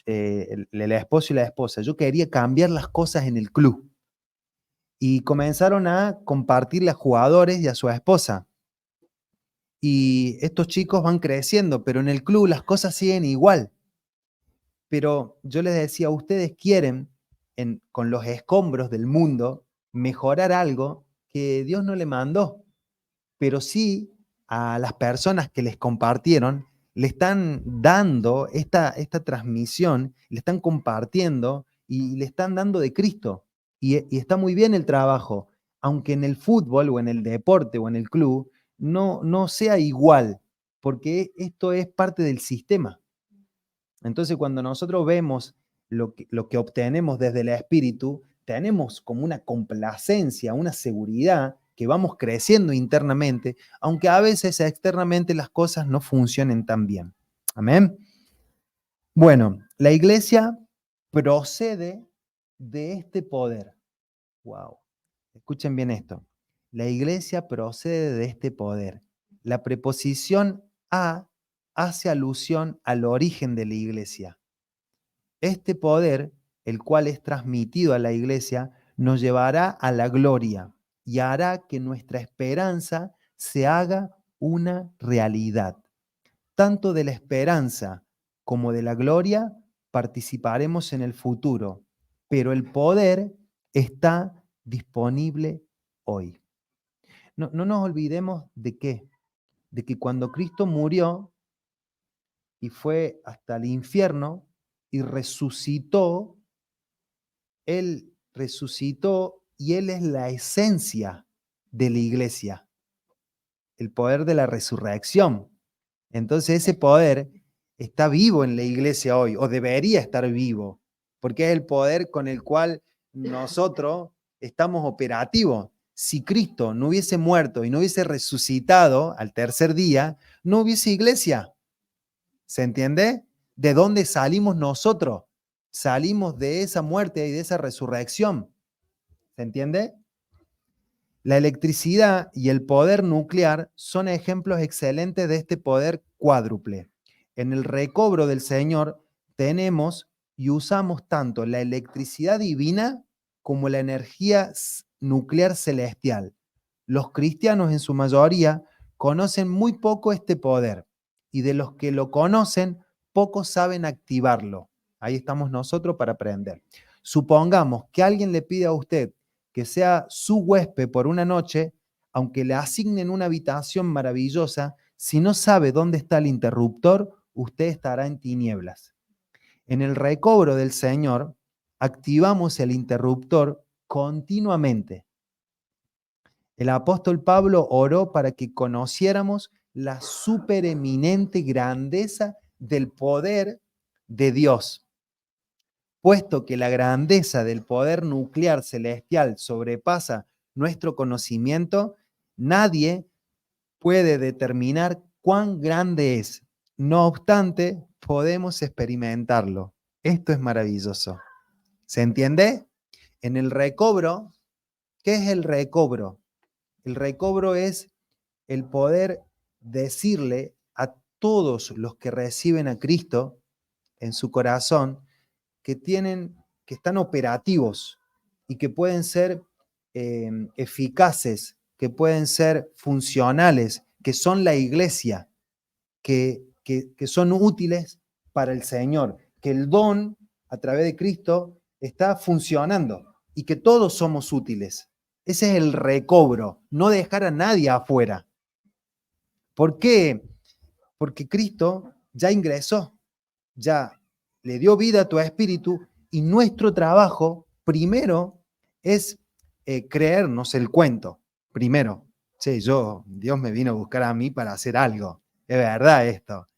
el esposo y la esposa, yo quería cambiar las cosas en el club. Y comenzaron a compartirle a jugadores y a su esposa. Y estos chicos van creciendo, pero en el club las cosas siguen igual. Pero yo les decía, ustedes quieren, con los escombros del mundo, mejorar algo que Dios no le mandó, pero sí a las personas que les compartieron, le están dando esta transmisión, le están compartiendo y le están dando de Cristo. Y está muy bien el trabajo, aunque en el fútbol o en el deporte o en el club no sea igual, porque esto es parte del sistema. Entonces, cuando nosotros vemos lo que obtenemos desde el espíritu, tenemos como una complacencia, una seguridad que vamos creciendo internamente, aunque a veces externamente las cosas no funcionen tan bien. Amén. Bueno, la iglesia procede de este poder. Wow. Escuchen bien esto. La iglesia procede de este poder. La preposición a hace alusión al origen de la iglesia. Este poder, el cual es transmitido a la iglesia, nos llevará a la gloria y hará que nuestra esperanza se haga una realidad. Tanto de la esperanza como de la gloria participaremos en el futuro, pero el poder está disponible hoy. No nos olvidemos de qué, de que cuando Cristo murió y fue hasta el infierno y resucitó, Él resucitó y Él es la esencia de la iglesia, el poder de la resurrección. Entonces ese poder está vivo en la iglesia hoy, o debería estar vivo, porque es el poder con el cual nosotros estamos operativos. Si Cristo no hubiese muerto y no hubiese resucitado al tercer día, no hubiese iglesia. ¿Se entiende? ¿De dónde salimos nosotros? Salimos de esa muerte y de esa resurrección. ¿Se entiende? La electricidad y el poder nuclear son ejemplos excelentes de este poder cuádruple. En el recobro del Señor tenemos y usamos tanto la electricidad divina como la energía nuclear celestial. Los cristianos en su mayoría conocen muy poco este poder y de los que lo conocen, pocos saben activarlo. Ahí estamos nosotros para aprender. Supongamos que alguien le pide a usted que sea su huésped por una noche, aunque le asignen una habitación maravillosa, si no sabe dónde está el interruptor, usted estará en tinieblas. En el recobro del Señor, activamos el interruptor continuamente. El apóstol Pablo oró para que conociéramos la supereminente grandeza del poder de Dios. Puesto que la grandeza del poder nuclear celestial sobrepasa nuestro conocimiento, nadie puede determinar cuán grande es. No obstante, podemos experimentarlo. Esto es maravilloso. ¿Se entiende? En el recobro, ¿qué es el recobro? El recobro es el poder decirle a todos los que reciben a Cristo en su corazón que están operativos y que pueden ser eficaces, que pueden ser funcionales, que son la iglesia, que son útiles para el Señor, que el don a través de Cristo está funcionando y que todos somos útiles. Ese es el recobro, no dejar a nadie afuera. ¿Por qué? Porque Cristo ya ingresó, ya le dio vida a tu espíritu y nuestro trabajo primero es creernos el cuento. Primero, Dios me vino a buscar a mí para hacer algo. Es verdad esto.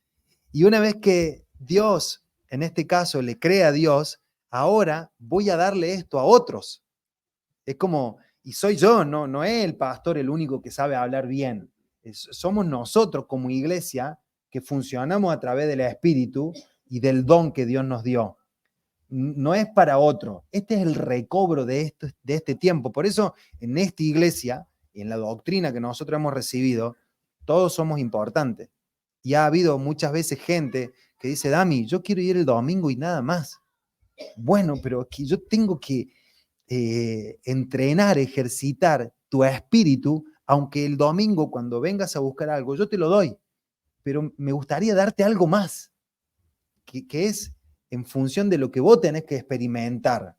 Y una vez que Dios, en este caso, le cree a Dios, ahora voy a darle esto a otros. Es como, y soy yo, no es el pastor el único que sabe hablar bien. Somos nosotros como iglesia que funcionamos a través del Espíritu y del don que Dios nos dio. No es para otro. Este es el recobro de este tiempo. Por eso, en esta iglesia y en la doctrina que nosotros hemos recibido, todos somos importantes. Y ha habido muchas veces gente que dice, Dami, yo quiero ir el domingo y nada más. Bueno, pero que yo tengo que entrenar, ejercitar tu espíritu, aunque el domingo cuando vengas a buscar algo, yo te lo doy, pero me gustaría darte algo más, que es en función de lo que vos tenés que experimentar.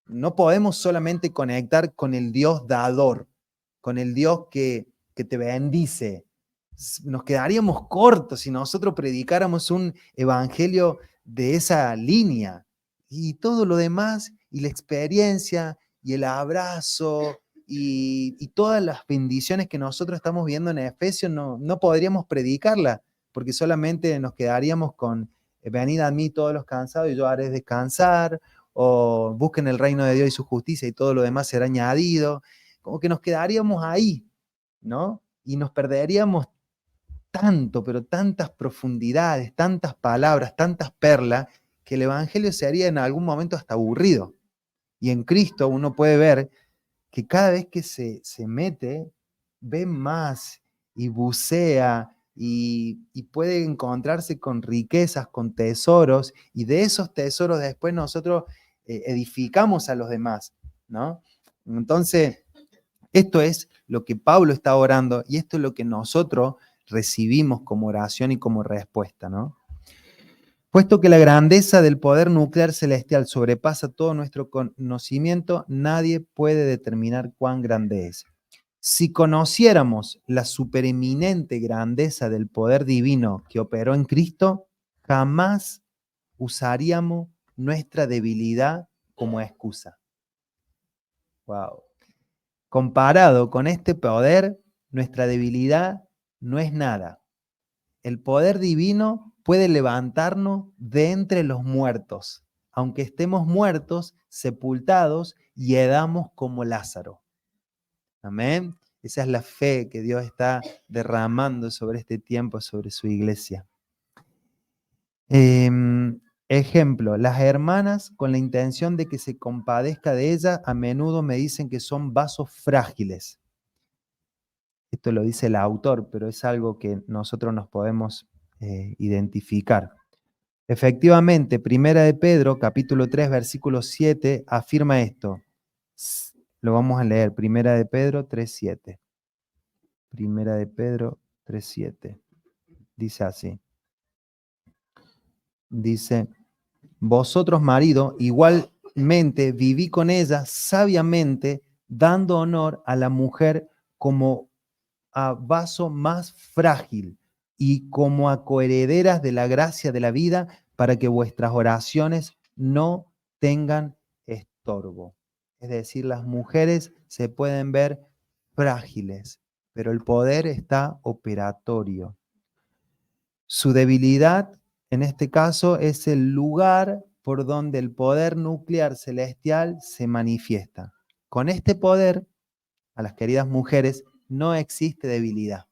No podemos solamente conectar con el Dios dador, con el Dios que te bendice. Nos quedaríamos cortos si nosotros predicáramos un evangelio de esa línea. Y todo lo demás, y la experiencia, y el abrazo, y todas las bendiciones que nosotros estamos viendo en Efesios, no podríamos predicarla, porque solamente nos quedaríamos con venid a mí todos los cansados y yo haré descansar, o busquen el reino de Dios y su justicia y todo lo demás será añadido. Como que nos quedaríamos ahí, ¿no? Y nos perderíamos tanto, pero tantas profundidades, tantas palabras, tantas perlas, que el Evangelio se haría en algún momento hasta aburrido. Y en Cristo uno puede ver que cada vez que se mete, ve más y bucea y puede encontrarse con riquezas, con tesoros, y de esos tesoros después nosotros edificamos a los demás, ¿no? Entonces, esto es lo que Pablo está orando y esto es lo que nosotros recibimos como oración y como respuesta, ¿no? Puesto que la grandeza del poder nuclear celestial sobrepasa todo nuestro conocimiento, nadie puede determinar cuán grande es. Si conociéramos la supereminente grandeza del poder divino que operó en Cristo, jamás usaríamos nuestra debilidad como excusa. Wow. Comparado con este poder, nuestra debilidad no es nada. El poder divino puede levantarnos de entre los muertos, aunque estemos muertos, sepultados y hedamos como Lázaro. Amén. Esa es la fe que Dios está derramando sobre este tiempo, sobre su iglesia. Ejemplo, las hermanas, con la intención de que se compadezca de ella, a menudo me dicen que son vasos frágiles. Esto lo dice el autor, pero es algo que nosotros nos podemos identificar. Efectivamente, Primera de Pedro, capítulo 3, versículo 7, afirma esto. Lo vamos a leer, Primera de Pedro 3:7. Primera de Pedro 3:7. Dice así. Dice, vosotros, marido, igualmente viví con ella sabiamente, dando honor a la mujer como a vaso más frágil y como a coherederas de la gracia de la vida, para que vuestras oraciones no tengan estorbo. Es decir, las mujeres se pueden ver frágiles, pero el poder está operatorio. Su debilidad, en este caso, es el lugar por donde el poder nuclear celestial se manifiesta. Con este poder, a las queridas mujeres, no existe debilidad.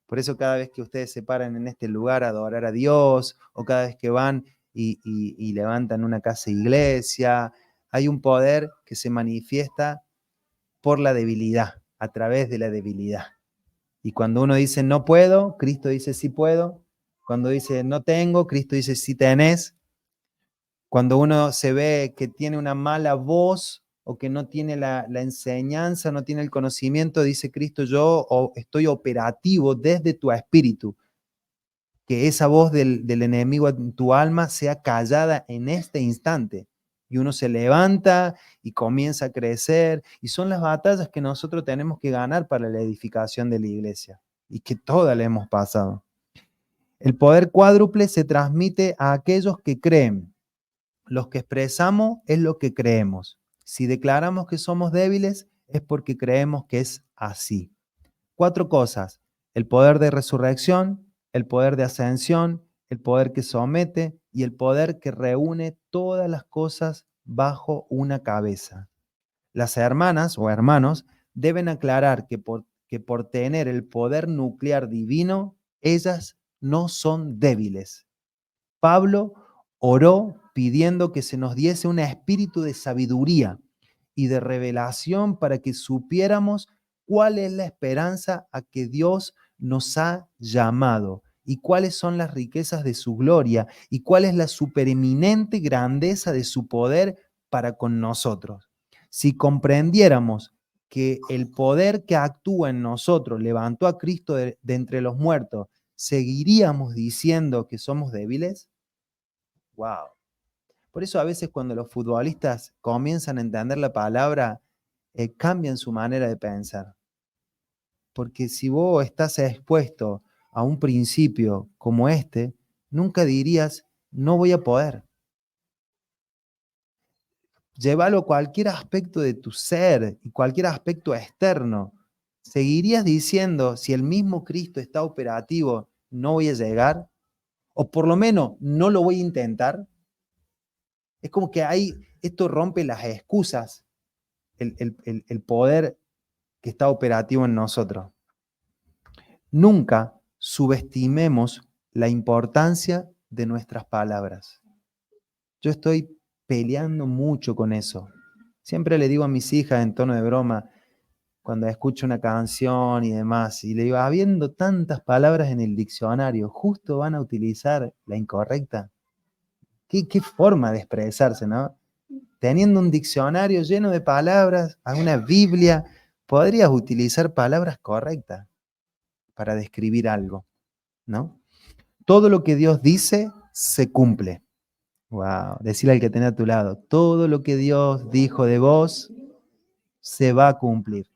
Por eso cada vez que ustedes se paran en este lugar a adorar a Dios, o cada vez que van y levantan una casa iglesia, hay un poder que se manifiesta por la debilidad, a través de la debilidad. Y cuando uno dice no puedo, Cristo dice sí puedo. Cuando dice no tengo, Cristo dice sí tenés. Cuando uno se ve que tiene una mala voz o que no tiene la enseñanza, no tiene el conocimiento, dice Cristo, yo estoy operativo desde tu espíritu. Que esa voz del enemigo en tu alma sea callada en este instante. Y uno se levanta y comienza a crecer. Y son las batallas que nosotros tenemos que ganar para la edificación de la iglesia. Y que todas le hemos pasado. El poder cuádruple se transmite a aquellos que creen. Los que expresamos es lo que creemos. Si declaramos que somos débiles, es porque creemos que es así. 4 cosas: el poder de resurrección, el poder de ascensión, el poder que somete y el poder que reúne todas las cosas bajo una cabeza. Las hermanas o hermanos deben aclarar que por tener el poder nuclear divino, ellas no son débiles. Pablo oró pidiendo que se nos diese un espíritu de sabiduría y de revelación para que supiéramos cuál es la esperanza a que Dios nos ha llamado y cuáles son las riquezas de su gloria y cuál es la supereminente grandeza de su poder para con nosotros. Si comprendiéramos que el poder que actúa en nosotros levantó a Cristo de entre los muertos, ¿seguiríamos diciendo que somos débiles? Wow. Por eso a veces cuando los futbolistas comienzan a entender la palabra, cambian su manera de pensar. Porque si vos estás expuesto a un principio como este, nunca dirías, no voy a poder. Llévalo a cualquier aspecto de tu ser y cualquier aspecto externo. ¿Seguirías diciendo, si el mismo Cristo está operativo, no voy a llegar? O por lo menos no lo voy a intentar. Es como que esto rompe las excusas, el poder que está operativo en nosotros. Nunca subestimemos la importancia de nuestras palabras. Yo estoy peleando mucho con eso. Siempre le digo a mis hijas en tono de broma, cuando escucho una canción y demás, y le digo, habiendo tantas palabras en el diccionario, ¿justo van a utilizar la incorrecta? ¿Qué forma de expresarse, no? Teniendo un diccionario lleno de palabras, una Biblia, podrías utilizar palabras correctas para describir algo, ¿no? Todo lo que Dios dice se cumple. Wow, decirle al que tenés a tu lado, todo lo que Dios dijo de vos se va a cumplir.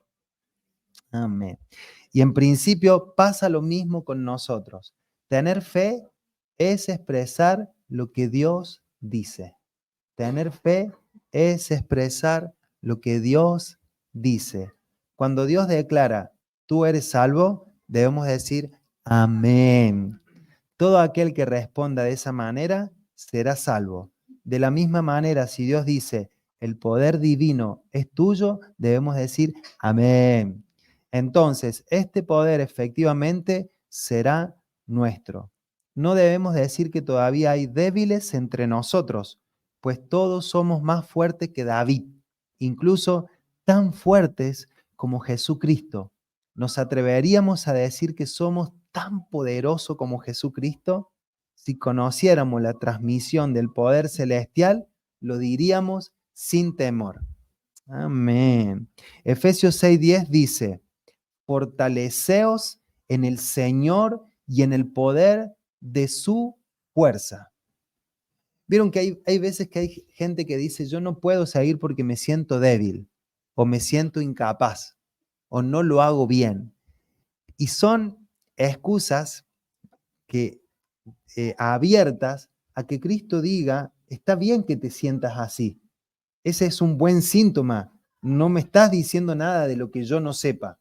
Amén. Y en principio pasa lo mismo con nosotros. Tener fe es expresar lo que Dios dice. Tener fe es expresar lo que Dios dice. Cuando Dios declara, tú eres salvo, debemos decir, amén. Todo aquel que responda de esa manera será salvo. De la misma manera, si Dios dice, el poder divino es tuyo, debemos decir, amén. Entonces, este poder efectivamente será nuestro. No debemos decir que todavía hay débiles entre nosotros, pues todos somos más fuertes que David, incluso tan fuertes como Jesucristo. ¿Nos atreveríamos a decir que somos tan poderosos como Jesucristo? Si conociéramos la transmisión del poder celestial, lo diríamos sin temor. Amén. Efesios 6:10 dice, fortaleceos en el Señor y en el poder de su fuerza. Vieron que hay veces que hay gente que dice, yo no puedo seguir porque me siento débil, o me siento incapaz, o no lo hago bien. Y son excusas que, abiertas a que Cristo diga, está bien que te sientas así. Ese es un buen síntoma. No me estás diciendo nada de lo que yo no sepa.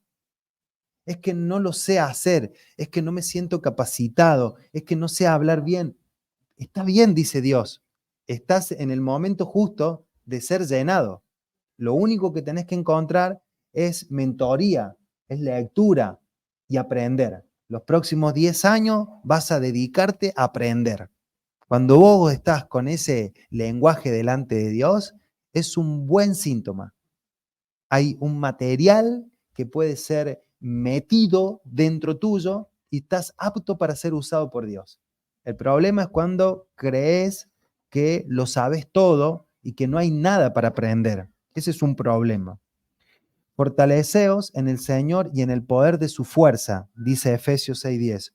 Es que no lo sé hacer, es que no me siento capacitado, es que no sé hablar bien. Está bien, dice Dios. Estás en el momento justo de ser llenado. Lo único que tenés que encontrar es mentoría, es lectura y aprender. Los próximos 10 años vas a dedicarte a aprender. Cuando vos estás con ese lenguaje delante de Dios, es un buen síntoma. Hay un material que puede ser metido dentro tuyo y estás apto para ser usado por Dios. El problema es cuando crees que lo sabes todo y que no hay nada para aprender. Ese es un problema. Fortaleceos en el Señor y en el poder de su fuerza, dice Efesios 6:10.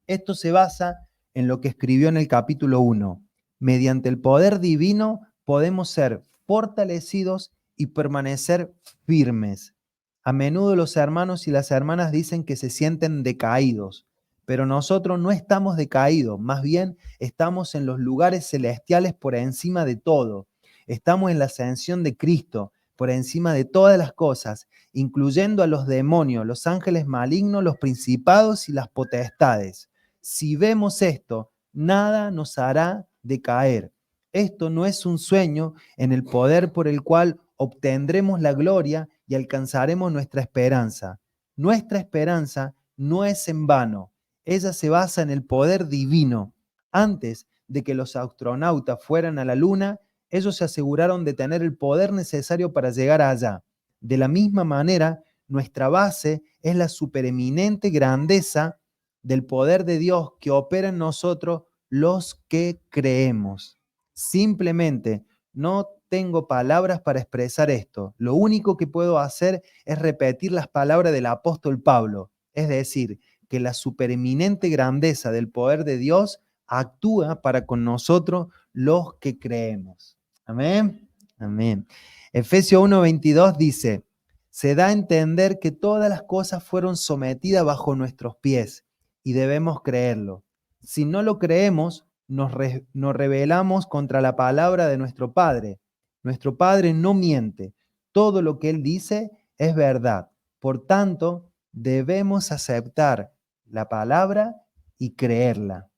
Esto se basa en lo que escribió en el capítulo 1. Mediante el poder divino podemos ser fortalecidos y permanecer firmes. A menudo los hermanos y las hermanas dicen que se sienten decaídos, pero nosotros no estamos decaídos, más bien estamos en los lugares celestiales por encima de todo. Estamos en la ascensión de Cristo, por encima de todas las cosas, incluyendo a los demonios, los ángeles malignos, los principados y las potestades. Si vemos esto, nada nos hará decaer. Esto no es un sueño en el poder por el cual obtendremos la gloria y alcanzaremos nuestra esperanza. Nuestra esperanza no es en vano. Ella se basa en el poder divino. Antes de que los astronautas fueran a la luna, ellos se aseguraron de tener el poder necesario para llegar allá. De la misma manera, nuestra base es la supereminente grandeza del poder de Dios que opera en nosotros los que creemos. Simplemente no tengo palabras para expresar esto. Lo único que puedo hacer es repetir las palabras del apóstol Pablo, es decir, que la supereminente grandeza del poder de Dios actúa para con nosotros los que creemos. Amén. Amén. Efesios 1:22 dice, se da a entender que todas las cosas fueron sometidas bajo nuestros pies y debemos creerlo. Si no lo creemos, nos rebelamos contra la palabra de nuestro Padre. Nuestro Padre no miente. Todo lo que Él dice es verdad. Por tanto, debemos aceptar la palabra y creerla.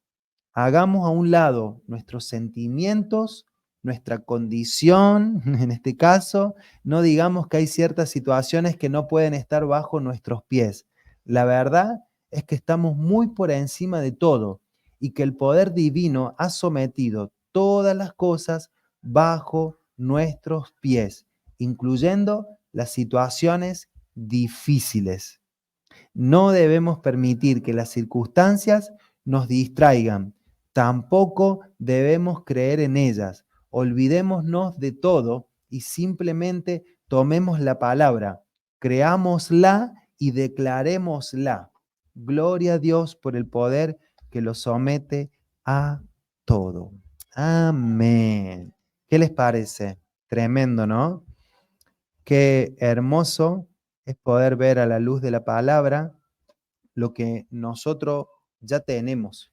Hagamos a un lado nuestros sentimientos, nuestra condición, en este caso, no digamos que hay ciertas situaciones que no pueden estar bajo nuestros pies. La verdad es que estamos muy por encima de todo y que el poder divino ha sometido todas las cosas bajo nuestros pies, incluyendo las situaciones difíciles. No debemos permitir que las circunstancias nos distraigan. Tampoco debemos creer en ellas. Olvidémonos de todo y simplemente tomemos la palabra, creámosla y declarémosla. Gloria a Dios por el poder que lo somete a todo. Amén. ¿Qué les parece? Tremendo, ¿no? Qué hermoso es poder ver a la luz de la palabra lo que nosotros ya tenemos,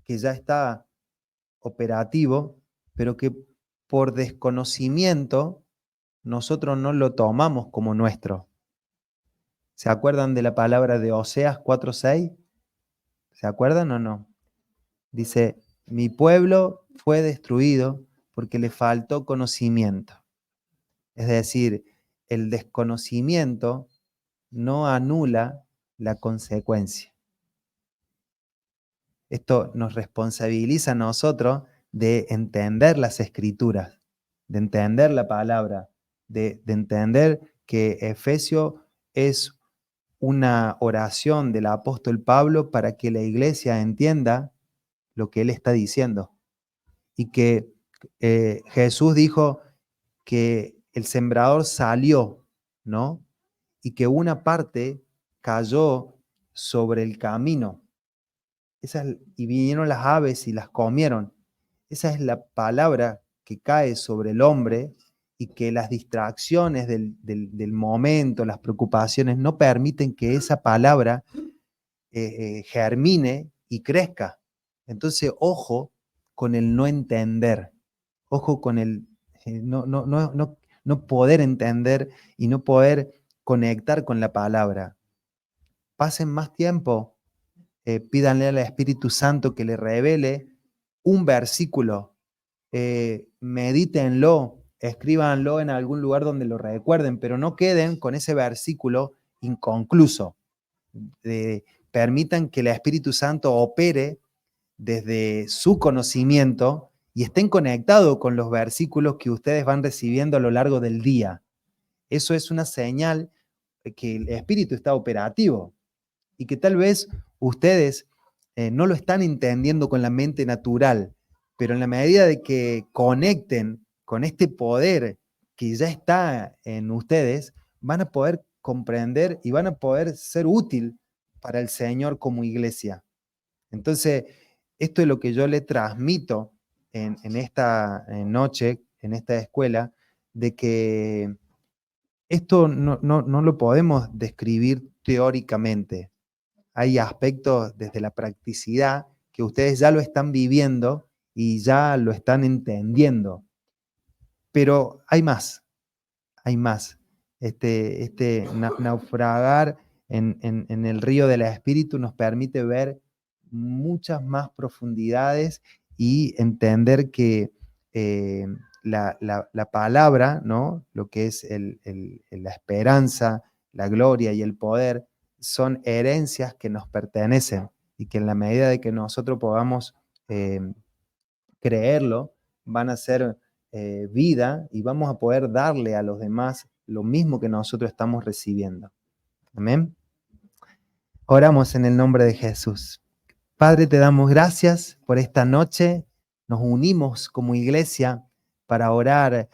que ya está operativo, pero que por desconocimiento nosotros no lo tomamos como nuestro. ¿Se acuerdan de la palabra de Oseas 4:6? ¿Se acuerdan o no? Dice, mi pueblo fue destruido porque le faltó conocimiento. Es decir, el desconocimiento no anula la consecuencia. Esto nos responsabiliza a nosotros de entender las escrituras, de entender la palabra, de entender que Efesios es una oración del apóstol Pablo para que la iglesia entienda lo que él está diciendo. Y que Jesús dijo que el sembrador salió, ¿no? Y que una parte cayó sobre el camino. Y vinieron las aves y las comieron. Esa es la palabra que cae sobre el hombre y que las distracciones del momento, las preocupaciones, no permiten que esa palabra germine y crezca. Entonces, ojo con el no entender, ojo con el no poder entender y no poder conectar con la palabra. Pasen más tiempo, pídanle al Espíritu Santo que le revele un versículo, medítenlo, escríbanlo en algún lugar donde lo recuerden, pero no queden con ese versículo inconcluso. Permitan que el Espíritu Santo opere desde su conocimiento y estén conectados con los versículos que ustedes van recibiendo a lo largo del día. Eso es una señal de que el Espíritu está operativo y que tal vez ustedes no lo están entendiendo con la mente natural, pero en la medida de que conecten con este poder que ya está en ustedes, van a poder comprender y van a poder ser útil para el Señor como iglesia. Entonces, esto es lo que yo le transmito en esta noche, en esta escuela, de que esto no lo podemos describir teóricamente. Hay aspectos desde la practicidad que ustedes ya lo están viviendo y ya lo están entendiendo. Pero hay más, hay más. Naufragar en el río del Espíritu nos permite ver muchas más profundidades y entender que la palabra, ¿no? Lo que es la esperanza, la gloria y el poder, son herencias que nos pertenecen y que en la medida de que nosotros podamos creerlo, van a ser vida y vamos a poder darle a los demás lo mismo que nosotros estamos recibiendo. Amén. Oramos en el nombre de Jesús. Padre, te damos gracias por esta noche. Nos unimos como iglesia para orar,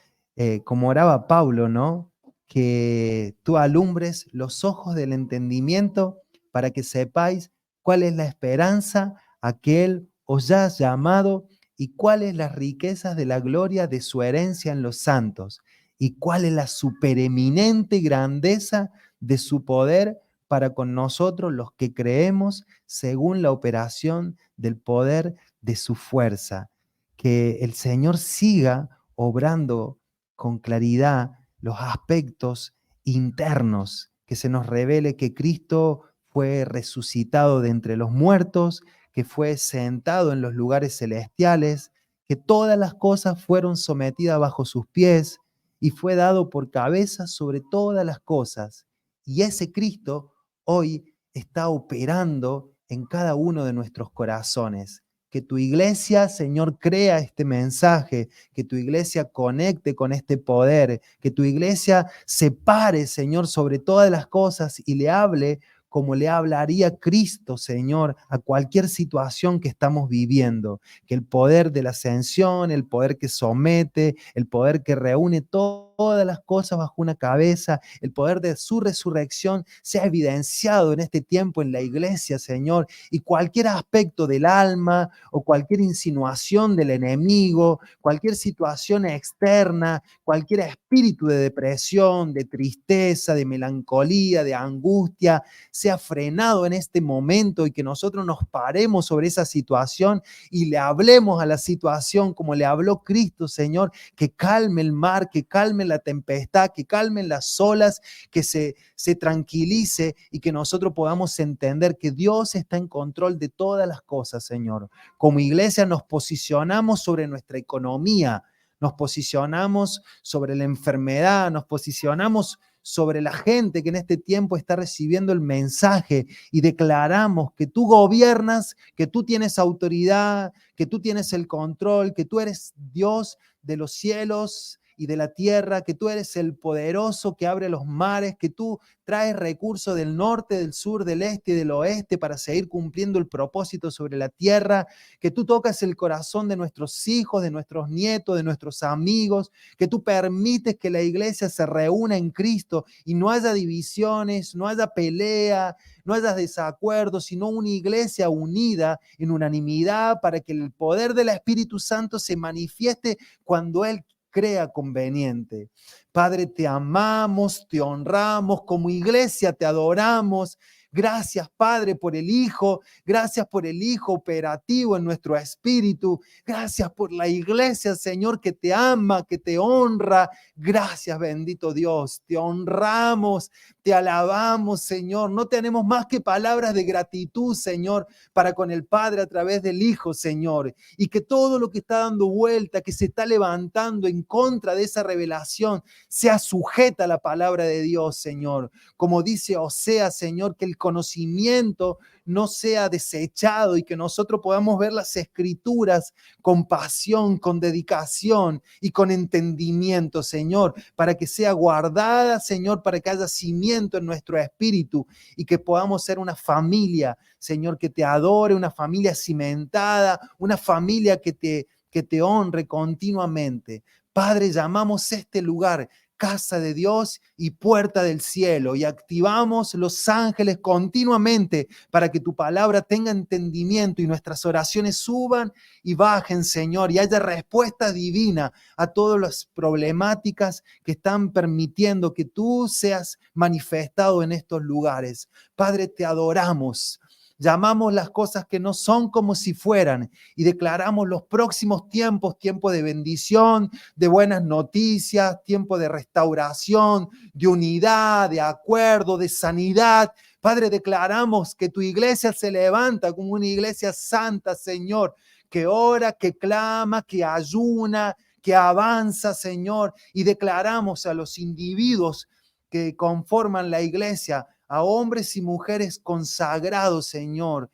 como oraba Pablo, ¿no? Que tú alumbres los ojos del entendimiento para que sepáis cuál es la esperanza a que Él os ha llamado y cuáles las riquezas de la gloria de su herencia en los santos y cuál es la supereminente grandeza de su poder para con nosotros los que creemos según la operación del poder de su fuerza. Que el Señor siga obrando con claridad los aspectos internos, que se nos revele que Cristo fue resucitado de entre los muertos, que fue sentado en los lugares celestiales, que todas las cosas fueron sometidas bajo sus pies y fue dado por cabeza sobre todas las cosas. Y ese Cristo hoy está operando en cada uno de nuestros corazones. Que tu iglesia, Señor, crea este mensaje, que tu iglesia conecte con este poder, que tu iglesia se pare, Señor, sobre todas las cosas y le hable como le hablaría Cristo, Señor, a cualquier situación que estamos viviendo. Que el poder de la ascensión, el poder que somete, el poder que reúne todas las cosas bajo una cabeza, el poder de su resurrección sea evidenciado en este tiempo en la iglesia, Señor, y cualquier aspecto del alma o cualquier insinuación del enemigo, cualquier situación externa, cualquier espíritu de depresión, de tristeza, de melancolía, de angustia, sea frenado en este momento y que nosotros nos paremos sobre esa situación y le hablemos a la situación como le habló Cristo, Señor, que calme el mar, que calme la tempestad, que calmen las olas, que se tranquilice y que nosotros podamos entender que Dios está en control de todas las cosas, Señor. Como iglesia nos posicionamos sobre nuestra economía, nos posicionamos sobre la enfermedad, nos posicionamos sobre la gente que en este tiempo está recibiendo el mensaje y declaramos que tú gobiernas, que tú tienes autoridad, que tú tienes el control, que tú eres Dios de los cielos y de la tierra, que tú eres el poderoso que abre los mares, que tú traes recursos del norte, del sur, del este y del oeste para seguir cumpliendo el propósito sobre la tierra, que tú tocas el corazón de nuestros hijos, de nuestros nietos, de nuestros amigos, que tú permites que la iglesia se reúna en Cristo y no haya divisiones, no haya pelea, no haya desacuerdos, sino una iglesia unida en unanimidad para que el poder del Espíritu Santo se manifieste cuando Él crea conveniente. Padre, te amamos, te honramos, como iglesia te adoramos. Gracias, Padre, por el Hijo. Gracias por el Hijo operativo en nuestro espíritu. Gracias por la iglesia, Señor, que te ama, que te honra. Gracias, bendito Dios. Te honramos, te alabamos, Señor. No tenemos más que palabras de gratitud, Señor, para con el Padre a través del Hijo, Señor. Y que todo lo que está dando vuelta, que se está levantando en contra de esa revelación, sea sujeta a la palabra de Dios, Señor. Como dice Oseas, Señor, que el conocimiento no sea desechado y que nosotros podamos ver las escrituras con pasión, con dedicación y con entendimiento, Señor, para que sea guardada, Señor, para que haya cimiento en nuestro espíritu y que podamos ser una familia, Señor, que te adore, una familia cimentada, una familia que te honre continuamente. Padre, llamamos este lugar casa de Dios y puerta del cielo, y activamos los ángeles continuamente para que tu palabra tenga entendimiento y nuestras oraciones suban y bajen, Señor, y haya respuesta divina a todas las problemáticas que están permitiendo que tú seas manifestado en estos lugares. Padre, te adoramos. Llamamos las cosas que no son como si fueran y declaramos los próximos tiempos, tiempo de bendición, de buenas noticias, tiempo de restauración, de unidad, de acuerdo, de sanidad. Padre, declaramos que tu iglesia se levanta como una iglesia santa, Señor, que ora, que clama, que ayuna, que avanza, Señor, y declaramos a los individuos que conforman la iglesia, a hombres y mujeres consagrados, Señor,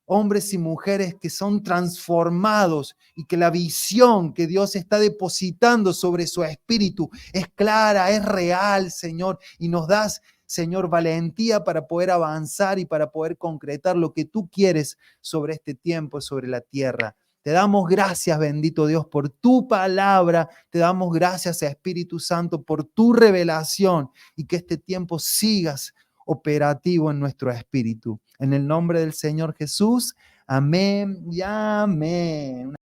hombres y mujeres que son transformados y que la visión que Dios está depositando sobre su espíritu es clara, es real, Señor, y nos das, Señor, valentía para poder avanzar y para poder concretar lo que tú quieres sobre este tiempo, sobre la tierra. Te damos gracias, bendito Dios, por tu palabra. Te damos gracias, Espíritu Santo, por tu revelación y que este tiempo sigas operativo en nuestro espíritu. En el nombre del Señor Jesús, amén y amén.